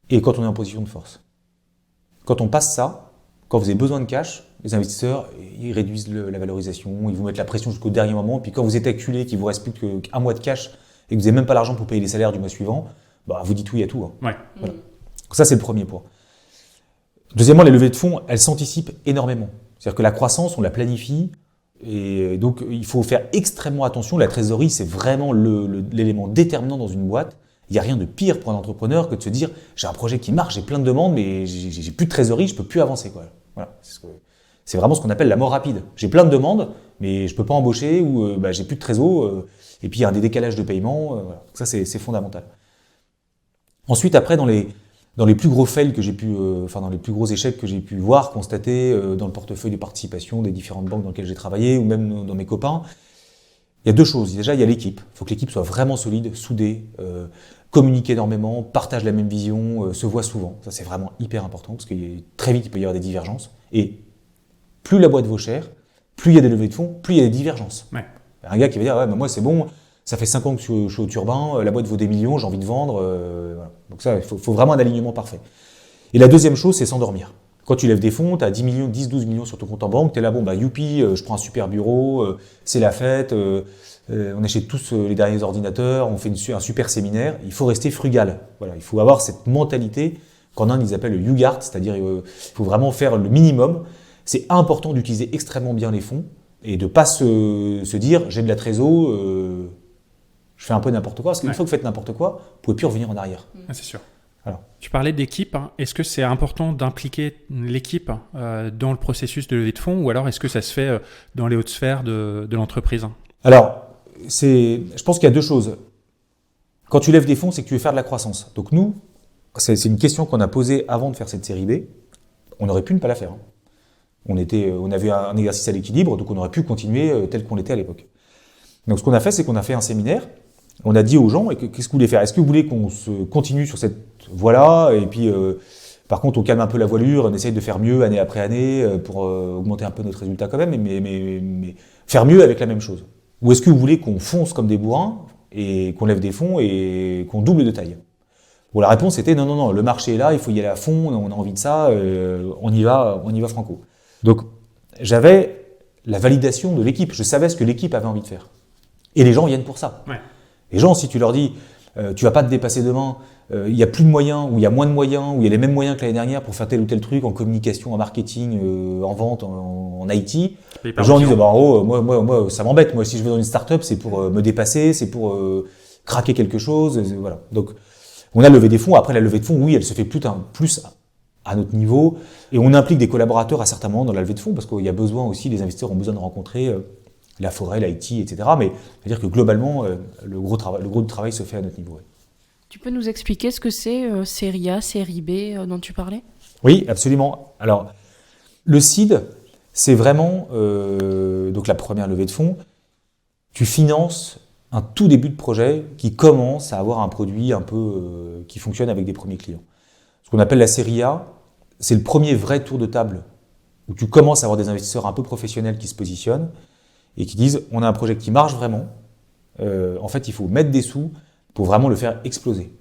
et quand on est en position de force. Quand on passe ça, quand vous avez besoin de cash, les investisseurs, ils réduisent la valorisation, ils vous mettent la pression jusqu'au dernier moment, puis quand vous êtes acculé, qu'il vous reste plus qu'un mois de cash et que vous n'avez même pas l'argent pour payer les salaires du mois suivant, vous dites oui à tout. Ouais. Voilà. Donc ça, c'est le premier point. Deuxièmement, les levées de fonds, elles s'anticipent énormément. C'est-à-dire que la croissance, on la planifie, et donc il faut faire extrêmement attention. La trésorerie, c'est vraiment l'élément déterminant dans une boîte, Il n'y a rien de pire pour un entrepreneur que de se dire j'ai un projet qui marche, j'ai plein de demandes, mais j'ai plus de trésorerie, je peux plus avancer, quoi. Voilà. C'est vraiment ce qu'on appelle la mort rapide. J'ai plein de demandes, mais je peux pas embaucher ou j'ai plus de trésor. Et puis il y a des décalages de paiement. Voilà. Ça c'est fondamental. Ensuite, après, dans les plus gros fails que j'ai pu, dans les plus gros échecs que j'ai pu voir, constater dans le portefeuille de participation des différentes banques dans lesquelles j'ai travaillé ou même dans mes copains, il y a deux choses. Déjà, il y a l'équipe. Il faut que l'équipe soit vraiment solide, soudée, communique énormément, partage la même vision, se voit souvent. Ça, c'est vraiment hyper important parce que très vite, il peut y avoir des divergences. Et plus la boîte vaut cher, plus il y a des levées de fonds, plus il y a des divergences. Ouais. Un gars qui va dire, ouais, mais moi, c'est bon, ça fait 5 ans que je suis au turbin, la boîte vaut des millions, j'ai envie de vendre. Voilà. Donc ça, il faut vraiment un alignement parfait. Et la deuxième chose, c'est s'endormir. Quand tu lèves des fonds, tu as 10 millions, 10, 12 millions sur ton compte en banque, tu es là, youpi, je prends un super bureau, c'est la fête, on achète tous les derniers ordinateurs, on fait un super séminaire. Il faut rester frugal. Voilà, il faut avoir cette mentalité qu'en Inde, ils appellent le Yugart, c'est-à-dire il faut vraiment faire le minimum. C'est important d'utiliser extrêmement bien les fonds et de ne pas se dire j'ai de la trésor, je fais un peu n'importe quoi. Parce qu'une fois que vous faites n'importe quoi, vous ne pouvez plus revenir en arrière. Ah, c'est sûr. Alors. Tu parlais d'équipe. Hein. Est-ce que c'est important d'impliquer l'équipe dans le processus de levée de fonds ou alors est-ce que ça se fait dans les hautes sphères de l'entreprise? Alors, je pense qu'il y a deux choses. Quand tu lèves des fonds, c'est que tu veux faire de la croissance. Donc nous, c'est une question qu'on a posée avant de faire cette série B. On aurait pu ne pas la faire. Hein. On avait un exercice à l'équilibre, donc on aurait pu continuer tel qu'on l'était à l'époque. Donc ce qu'on a fait, c'est qu'on a fait un séminaire. On a dit aux gens, qu'est-ce que vous voulez faire? Est-ce que vous voulez qu'on se continue sur cette voie-là? Et puis, par contre, on calme un peu la voilure, on essaye de faire mieux année après année pour augmenter un peu notre résultat quand même, mais faire mieux avec la même chose. Ou est-ce que vous voulez qu'on fonce comme des bourrins et qu'on lève des fonds et qu'on double de taille? Bon, la réponse était non, le marché est là, il faut y aller à fond, on a envie de ça, on y va franco. Donc, j'avais la validation de l'équipe, je savais ce que l'équipe avait envie de faire. Et les gens viennent pour ça. Ouais. Les gens, si tu leur dis tu vas pas te dépasser demain, il y a plus de moyens, ou il y a moins de moyens, ou il y a les mêmes moyens que l'année dernière pour faire tel ou tel truc en communication, en marketing, en vente, en IT, les gens disent moi ça m'embête, moi si je vais dans une start-up, c'est pour me dépasser, c'est pour craquer quelque chose, voilà. Donc on a levé des fonds, après la levée de fonds, oui, elle se fait plus à notre niveau, et on implique des collaborateurs à certains moments dans la levée de fonds, parce qu'il y a besoin aussi, les investisseurs ont besoin de rencontrer la forêt, l'IT, etc. Mais c'est-à-dire que globalement, le gros du travail se fait à notre niveau. Ouais. Tu peux nous expliquer ce que c'est série A, série B dont tu parlais? Oui, absolument. Alors, le seed, c'est vraiment donc la première levée de fonds. Tu finances un tout début de projet qui commence à avoir un produit un peu qui fonctionne avec des premiers clients. Ce qu'on appelle la série A, c'est le premier vrai tour de table où tu commences à avoir des investisseurs un peu professionnels qui se positionnent et qui disent on a un projet qui marche vraiment, en fait il faut mettre des sous pour vraiment le faire exploser.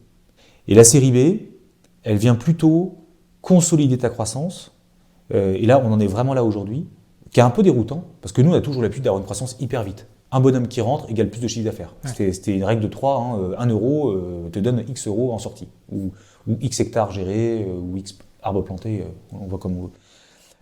Et la série B, elle vient plutôt consolider ta croissance, et là on en est vraiment là aujourd'hui, qui est un peu déroutant, parce que nous on a toujours l'habitude d'avoir une croissance hyper vite. Un bonhomme qui rentre égale plus de chiffre d'affaires. Ouais. C'était une règle de 3, 1 euro te donne X euros en sortie, ou X hectares gérés, ou X arbres plantés, on voit comme on veut.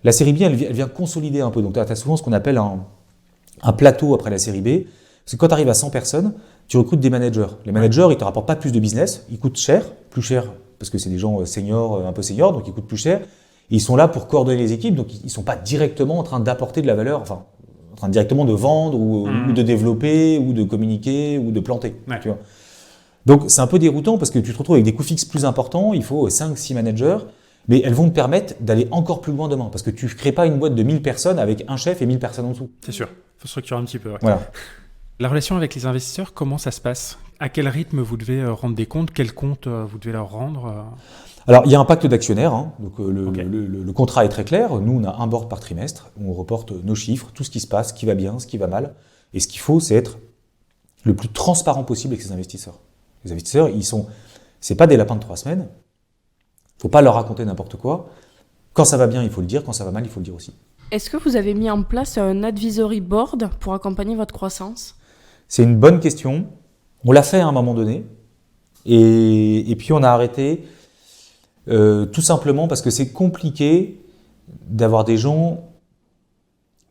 La série B, elle vient consolider un peu, donc tu as souvent ce qu'on appelle un plateau après la série B, parce que quand tu arrives à 100 personnes, tu recrutes des managers. Les managers, ils ne te rapportent pas plus de business, ils coûtent cher, plus cher, parce que c'est des gens seniors, un peu seniors, donc ils coûtent plus cher. Et ils sont là pour coordonner les équipes, donc ils ne sont pas directement en train d'apporter de la valeur, enfin, en train directement de vendre, ou de développer, ou de communiquer, ou de planter. Ouais. Tu vois. Donc c'est un peu déroutant, parce que tu te retrouves avec des coûts fixes plus importants, il faut 5-6 managers, mais elles vont te permettre d'aller encore plus loin demain, parce que tu ne crées pas une boîte de 1000 personnes avec un chef et 1000 personnes en dessous. C'est sûr, il faut structurer un petit peu. Ouais. Voilà. La relation avec les investisseurs, comment ça se passe? À quel rythme vous devez rendre des comptes? Quel compte vous devez leur rendre? Alors, il y a un pacte d'actionnaires, hein. Donc le contrat est très clair. Nous, on a un board par trimestre, on reporte nos chiffres, tout ce qui se passe, ce qui va bien, ce qui va mal. Et ce qu'il faut, c'est être le plus transparent possible avec ces investisseurs. Les investisseurs, c'est pas des lapins de 3 semaines. Il ne faut pas leur raconter n'importe quoi. Quand ça va bien, il faut le dire. Quand ça va mal, il faut le dire aussi. Est-ce que vous avez mis en place un advisory board pour accompagner votre croissance? C'est une bonne question. On l'a fait à un moment donné. Et puis on a arrêté tout simplement parce que c'est compliqué d'avoir des gens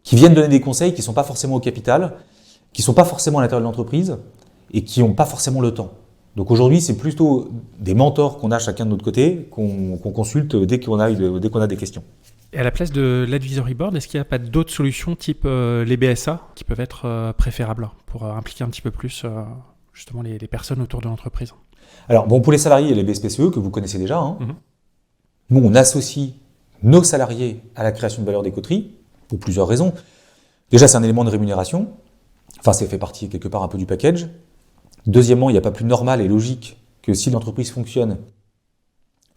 qui viennent donner des conseils qui ne sont pas forcément au capital, qui ne sont pas forcément à l'intérieur de l'entreprise et qui n'ont pas forcément le temps. Donc aujourd'hui, c'est plutôt des mentors qu'on a chacun de notre côté, qu'on consulte dès qu'on a des questions. Et à la place de l'advisory board, est-ce qu'il n'y a pas d'autres solutions type les BSA qui peuvent être préférables pour impliquer un petit peu plus justement les personnes autour de l'entreprise? Alors bon, pour les salariés, il y a les BSPCE que vous connaissez déjà. Mhm. Nous, on associe nos salariés à la création de valeur d'Ecoterie pour plusieurs raisons. Déjà, c'est un élément de rémunération. Enfin, ça fait partie quelque part un peu du package. Deuxièmement, il n'y a pas plus normal et logique que si l'entreprise fonctionne,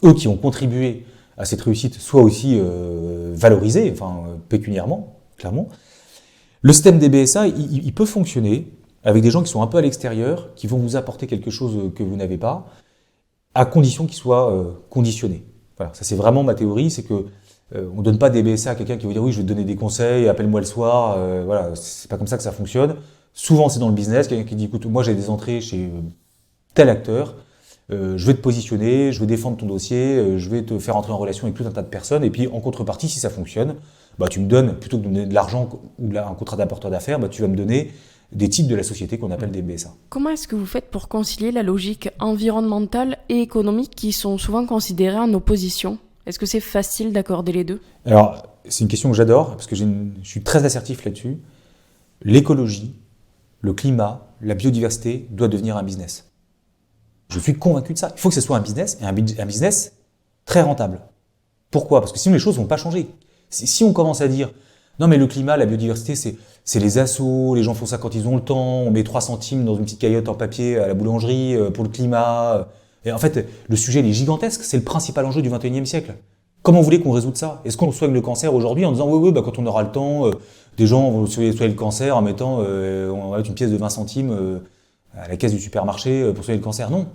eux qui ont contribué à cette réussite soient aussi valorisés, pécuniairement, clairement. Le système des BSA, il peut fonctionner avec des gens qui sont un peu à l'extérieur, qui vont vous apporter quelque chose que vous n'avez pas, à condition qu'ils soient conditionnés. Voilà, ça c'est vraiment ma théorie, c'est que on ne donne pas des BSA à quelqu'un qui va dire oui, je vais te donner des conseils, appelle-moi le soir, voilà, c'est pas comme ça que ça fonctionne. Souvent c'est dans le business, quelqu'un qui dit écoute, moi j'ai des entrées chez tel acteur, je vais te positionner, je vais défendre ton dossier, je vais te faire entrer en relation avec tout un tas de personnes, et puis en contrepartie, si ça fonctionne, bah, tu me donnes, plutôt que de me donner de l'argent ou un contrat d'apporteur d'affaires, bah, tu vas me donner des titres de la société qu'on appelle des BSA. Comment est-ce que vous faites pour concilier la logique environnementale et économique qui sont souvent considérées en opposition ? Est-ce que c'est facile d'accorder les deux ? Alors, c'est une question que j'adore, parce que je suis très assertif là-dessus. L'écologie, le climat, la biodiversité doit devenir un business. Je suis convaincu de ça. Il faut que ce soit un business, et un business très rentable. Pourquoi ? Parce que sinon les choses ne vont pas changer. Si on commence à dire non mais le climat, la biodiversité, c'est les assos, les gens font ça quand ils ont le temps, on met 3 centimes dans une petite caillotte en papier à la boulangerie pour le climat. Et en fait, le sujet il est gigantesque, c'est le principal enjeu du 21e siècle. Comment vous voulez qu'on résout ça ? Est-ce qu'on soigne le cancer aujourd'hui en disant oui, bah, quand on aura le temps, des gens vont soigner le cancer en mettant on va mettre une pièce de 20 centimes à la caisse du supermarché pour soigner le cancer ? Non.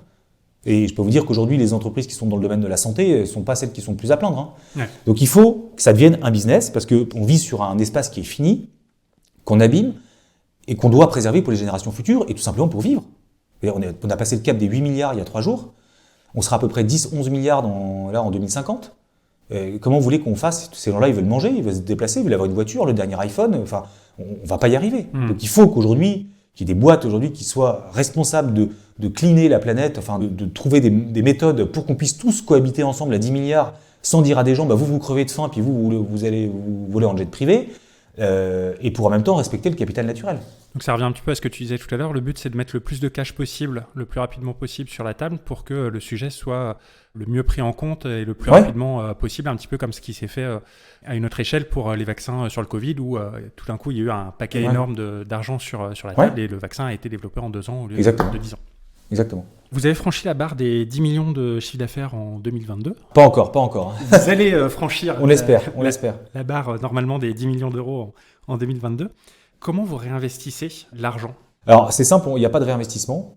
Et je peux vous dire qu'aujourd'hui, les entreprises qui sont dans le domaine de la santé ne sont pas celles qui sont le plus à plaindre. Ouais. Donc il faut que ça devienne un business parce qu'on vit sur un espace qui est fini, qu'on abîme et qu'on doit préserver pour les générations futures et tout simplement pour vivre. Et on a passé le cap des 8 milliards il y a 3 jours. On sera à peu près 10-11 milliards en 2050. Et comment vous voulez qu'on fasse ? Ces gens-là, ils veulent manger, ils veulent se déplacer, ils veulent avoir une voiture, le dernier iPhone. Enfin, on ne va pas y arriver. Donc il faut qu'aujourd'hui, qu'il y ait des boîtes aujourd'hui qui soient responsables de cleaner la planète, enfin de trouver des méthodes pour qu'on puisse tous cohabiter ensemble à 10 milliards sans dire à des gens bah vous crevez de faim puis vous allez vous voler en jet privé et pour en même temps respecter le capital naturel. Donc ça revient un petit peu à ce que tu disais tout à l'heure, le but c'est de mettre le plus de cash possible, le plus rapidement possible sur la table pour que le sujet soit le mieux pris en compte et le plus rapidement possible, un petit peu comme ce qui s'est fait à une autre échelle pour les vaccins sur le Covid où tout d'un coup il y a eu un paquet énorme d'argent sur la table et le vaccin a été développé en 2 ans au lieu de 10 ans. Exactement. Vous avez franchi la barre des 10 millions de chiffre d'affaires en 2022 ? Pas encore. Vous allez franchir on l'espère. La barre normalement des 10 millions d'euros en 2022. Comment vous réinvestissez l'argent ? Alors c'est simple, il n'y a pas de réinvestissement.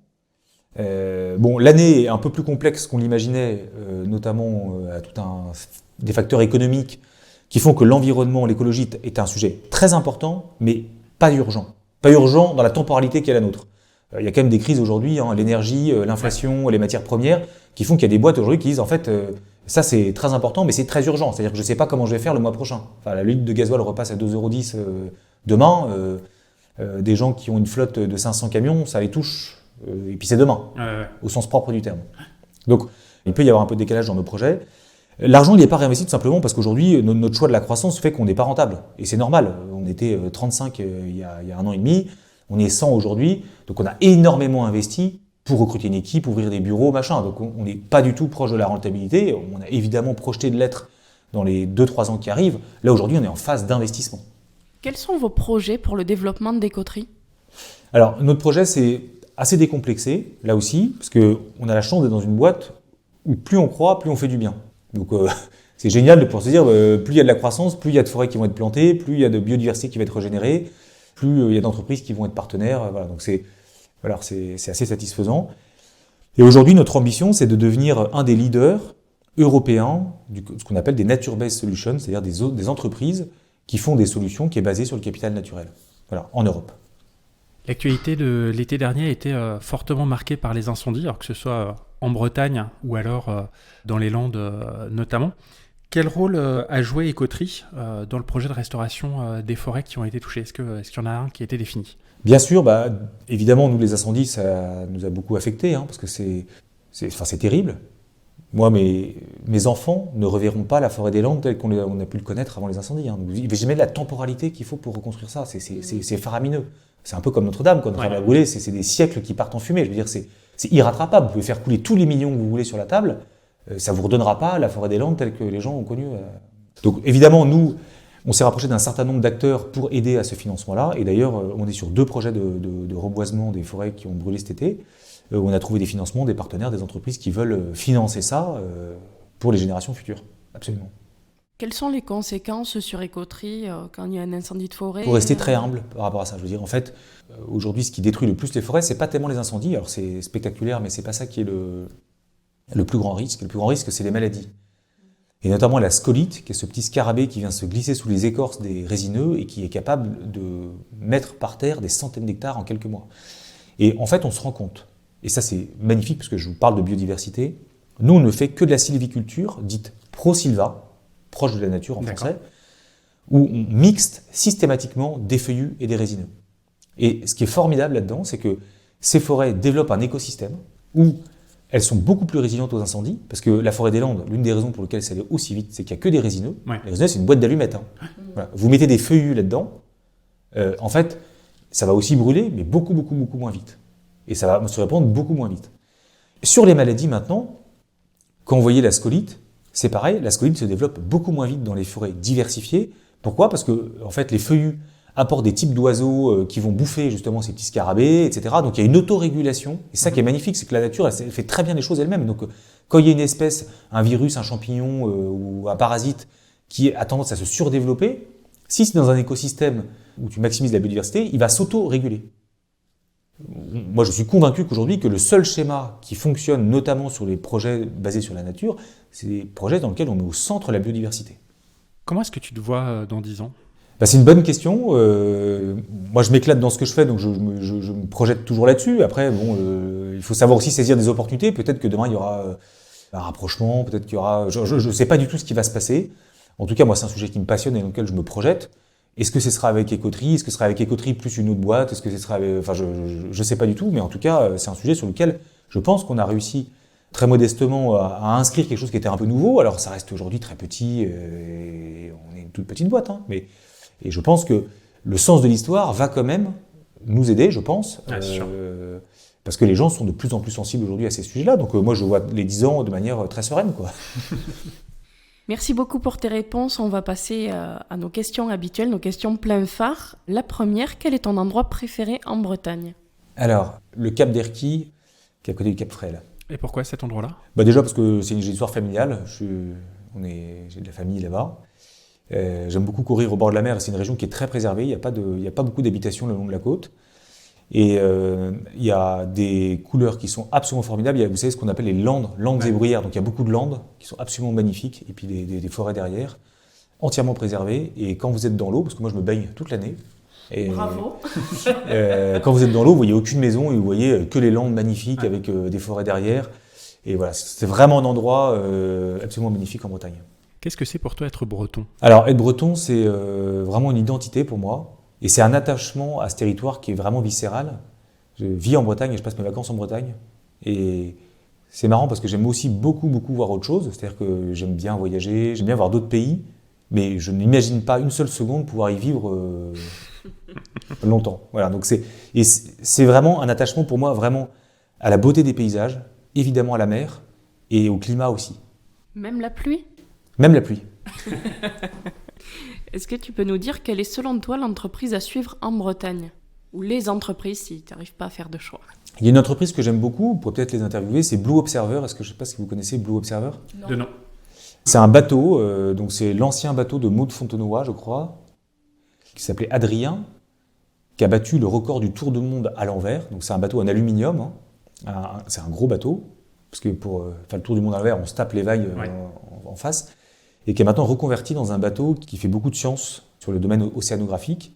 L'année est un peu plus complexe qu'on l'imaginait, notamment à des facteurs économiques qui font que l'environnement, l'écologie est un sujet très important, mais pas urgent. Pas urgent dans la temporalité qui est la nôtre. Il y a quand même des crises aujourd'hui, l'énergie, l'inflation, les matières premières, qui font qu'il y a des boîtes aujourd'hui qui disent en fait, ça c'est très important, mais c'est très urgent. C'est-à-dire que je ne sais pas comment je vais faire le mois prochain. Enfin, la litre de gasoil repasse à 2,10 € demain. Des gens qui ont une flotte de 500 camions, ça les touche. Et puis c'est demain, au sens propre du terme. Donc il peut y avoir un peu de décalage dans nos projets. L'argent, il n'est pas réinvesti tout simplement parce qu'aujourd'hui, notre choix de la croissance fait qu'on n'est pas rentable. Et c'est normal. On était 35 il y a 1 an et demi. On est 100 aujourd'hui, donc on a énormément investi pour recruter une équipe, ouvrir des bureaux, machin. Donc on n'est pas du tout proche de la rentabilité. On a évidemment projeté de l'être dans les 2-3 ans qui arrivent. Là aujourd'hui, on est en phase d'investissement. Quels sont vos projets pour le développement d'Ecoterie ? Alors notre projet, c'est assez décomplexé, là aussi, parce qu'on a la chance d'être dans une boîte où plus on croit, plus on fait du bien. Donc c'est génial de pouvoir se dire, plus il y a de la croissance, plus il y a de forêts qui vont être plantées, plus il y a de biodiversité qui va être régénérée, plus il y a d'entreprises qui vont être partenaires. Voilà, donc c'est assez satisfaisant. Et aujourd'hui, notre ambition, c'est de devenir un des leaders européens de ce qu'on appelle des nature-based solutions, c'est-à-dire des entreprises qui font des solutions qui est basées sur le capital naturel. Voilà, en Europe. L'actualité de l'été dernier a été fortement marquée par les incendies, alors que ce soit en Bretagne ou alors dans les Landes notamment. Quel rôle a joué Ecoterie dans le projet de restauration des forêts qui ont été touchées ? Est-ce qu'il y en a un qui a été défini ? Bien sûr, évidemment, nous, les incendies, ça nous a beaucoup affectés, parce que c'est terrible. Moi, mes enfants ne reverront pas la forêt des Landes telle on a pu le connaître avant les incendies. Vous imaginez la temporalité qu'il faut pour reconstruire ça, c'est faramineux. C'est un peu comme Notre-Dame, quand Notre-Dame a brûlé, c'est des siècles qui partent en fumée. Je veux dire, c'est irrattrapable. Vous pouvez faire couler tous les millions que vous voulez sur la table, ça ne vous redonnera pas la forêt des Landes telle que les gens ont connue. Donc évidemment, nous, on s'est rapproché d'un certain nombre d'acteurs pour aider à ce financement-là. Et d'ailleurs, on est sur 2 projets de reboisement des forêts qui ont brûlé cet été. On a trouvé des financements, des partenaires, des entreprises qui veulent financer ça pour les générations futures. Absolument. Quelles sont les conséquences sur Écoterie quand il y a un incendie de forêt? Il faut rester très humble par rapport à ça. Je veux dire, en fait, aujourd'hui, ce qui détruit le plus les forêts, c'est pas tellement les incendies. Alors c'est spectaculaire, mais c'est pas ça qui est le plus grand risque. Le plus grand risque, c'est les maladies. Et notamment la scolite, qui est ce petit scarabée qui vient se glisser sous les écorces des résineux et qui est capable de mettre par terre des centaines d'hectares en quelques mois. Et en fait, on se rend compte, et ça c'est magnifique parce que je vous parle de biodiversité, nous on ne fait que de la sylviculture dite pro-sylva, proche de la nature en français, où on mixte systématiquement des feuillus et des résineux. Et ce qui est formidable là-dedans, c'est que ces forêts développent un écosystème où elles sont beaucoup plus résilientes aux incendies, parce que la forêt des Landes, l'une des raisons pour lesquelles ça allait aussi vite, c'est qu'il n'y a que des résineux. Ouais. Les résineux, c'est une boîte d'allumettes. Voilà. Vous mettez des feuillus là-dedans, en fait, ça va aussi brûler, mais beaucoup moins vite. Et ça va se répandre beaucoup moins vite. Sur les maladies maintenant, quand vous voyez la scolite, c'est pareil, la scolite se développe beaucoup moins vite dans les forêts diversifiées. Pourquoi ? Parce que, en fait, les feuillus apportent des types d'oiseaux qui vont bouffer justement ces petits scarabées, etc. Donc il y a une autorégulation. Et ça qui est magnifique, c'est que la nature, elle fait très bien les choses elle-même. Donc quand il y a une espèce, un virus, un champignon ou un parasite qui a tendance à se surdévelopper, si c'est dans un écosystème où tu maximises la biodiversité, il va s'auto-réguler. Moi, je suis convaincu qu'aujourd'hui, que le seul schéma qui fonctionne, notamment sur les projets basés sur la nature, c'est des projets dans lesquels on met au centre la biodiversité. Comment est-ce que tu te vois dans 10 ans ? C'est une bonne question. Moi, je m'éclate dans ce que je fais, donc je me projette toujours là-dessus. Après, il faut savoir aussi saisir des opportunités. Peut-être que demain, il y aura un rapprochement, peut-être qu'il y aura... Je ne sais pas du tout ce qui va se passer. En tout cas, moi, c'est un sujet qui me passionne et dans lequel je me projette. Est-ce que ce sera avec Écoterie ? Est-ce que ce sera avec Écoterie plus une autre boîte ? Est-ce que ce sera avec... Enfin, je ne sais pas du tout, mais en tout cas, c'est un sujet sur lequel je pense qu'on a réussi très modestement à inscrire quelque chose qui était un peu nouveau. Alors, ça reste aujourd'hui très petit, et on est une toute petite boîte, Et je pense que le sens de l'histoire va quand même nous aider, je pense, parce que les gens sont de plus en plus sensibles aujourd'hui à ces sujets-là. Donc moi, je vois les 10 ans de manière très sereine, quoi. Merci beaucoup pour tes réponses. On va passer à nos questions habituelles, nos questions plein phare. La première, quel est ton endroit préféré en Bretagne ? Alors, le Cap d'Erquy, qui est à côté du Cap Fréhel. Et pourquoi cet endroit-là ? Déjà parce que c'est une histoire familiale. J'ai de la famille là-bas. J'aime beaucoup courir au bord de la mer. C'est une région qui est très préservée. Il n'y a pas beaucoup d'habitations le long de la côte. Et il y a des couleurs qui sont absolument formidables. Il y a, vous savez, ce qu'on appelle les landes et bruyères. Donc il y a beaucoup de landes qui sont absolument magnifiques. Et puis des forêts derrière, entièrement préservées. Et quand vous êtes dans l'eau, parce que moi je me baigne toute l'année. Bravo. Quand vous êtes dans l'eau, vous voyez aucune maison et vous voyez que les landes magnifiques avec des forêts derrière. Et voilà, c'est vraiment un endroit absolument magnifique en Bretagne. Qu'est-ce que c'est pour toi être breton ? Alors, être breton, c'est vraiment une identité pour moi. Et c'est un attachement à ce territoire qui est vraiment viscéral. Je vis en Bretagne et je passe mes vacances en Bretagne. Et c'est marrant parce que j'aime aussi beaucoup voir autre chose. C'est-à-dire que j'aime bien voyager, j'aime bien voir d'autres pays. Mais je n'imagine pas une seule seconde pouvoir y vivre longtemps. Voilà, donc c'est vraiment un attachement pour moi vraiment à la beauté des paysages, évidemment à la mer et au climat aussi. Même la pluie ? Même la pluie. Est-ce que tu peux nous dire quelle est selon toi l'entreprise à suivre en Bretagne ? Ou les entreprises si tu n'arrives pas à faire de choix ? Il y a une entreprise que j'aime beaucoup, vous pourrez peut-être les interviewer, c'est Blue Observer. Je ne sais pas si vous connaissez Blue Observer ? Non. De nom. C'est un bateau, donc c'est l'ancien bateau de Maud Fontenoy, je crois, qui s'appelait Adrien, qui a battu le record du tour du monde à l'envers. Donc c'est un bateau en aluminium, c'est un gros bateau, parce que pour faire le tour du monde à l'envers, on se tape les vagues en face. Et qui est maintenant reconverti dans un bateau qui fait beaucoup de sciences sur le domaine océanographique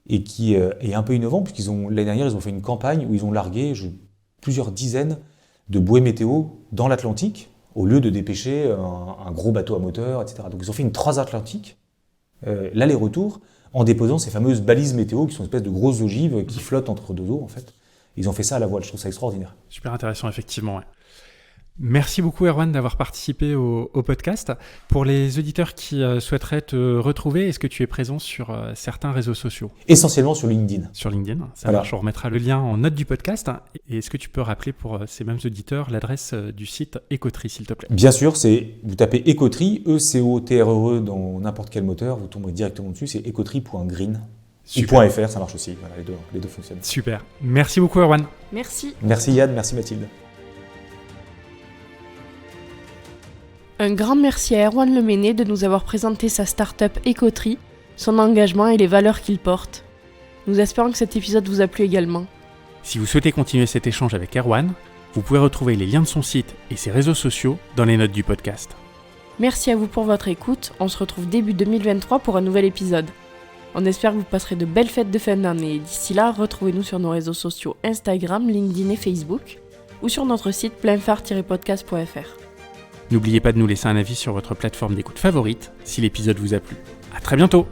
et qui est un peu innovant, puisqu'ils l'année dernière, ils ont fait une campagne où ils ont largué plusieurs dizaines de bouées météo dans l'Atlantique, au lieu de dépêcher un gros bateau à moteur, etc. Donc ils ont fait une transatlantique, l'aller-retour, en déposant ces fameuses balises météo qui sont une espèce de grosses ogives qui flottent entre deux eaux en fait. Ils ont fait ça à la voile, je trouve ça extraordinaire. Super intéressant, effectivement. Ouais. Merci beaucoup Erwan d'avoir participé au podcast. Pour les auditeurs qui souhaiteraient te retrouver, est-ce que tu es présent sur certains réseaux sociaux ? Essentiellement sur LinkedIn. Sur LinkedIn, ça marche, on remettra le lien en note du podcast. Et est-ce que tu peux rappeler pour ces mêmes auditeurs l'adresse du site Ecotree, s'il te plaît ? Bien sûr, vous tapez Ecotree, E-C-O-T-R-E dans n'importe quel moteur, vous tomberez directement dessus, c'est ecotree.green. Ou .fr, ça marche aussi, voilà, les deux fonctionnent. Super, merci beaucoup Erwan. Merci. Merci Yann, merci Mathilde. Un grand merci à Erwan Lemesnay de nous avoir présenté sa start-up Ecotree, son engagement et les valeurs qu'il porte. Nous espérons que cet épisode vous a plu également. Si vous souhaitez continuer cet échange avec Erwan, vous pouvez retrouver les liens de son site et ses réseaux sociaux dans les notes du podcast. Merci à vous pour votre écoute, on se retrouve début 2023 pour un nouvel épisode. On espère que vous passerez de belles fêtes de fin d'année et d'ici là, retrouvez-nous sur nos réseaux sociaux Instagram, LinkedIn et Facebook ou sur notre site pleinphare-podcast.fr. N'oubliez pas de nous laisser un avis sur votre plateforme d'écoute favorite si l'épisode vous a plu. À très bientôt!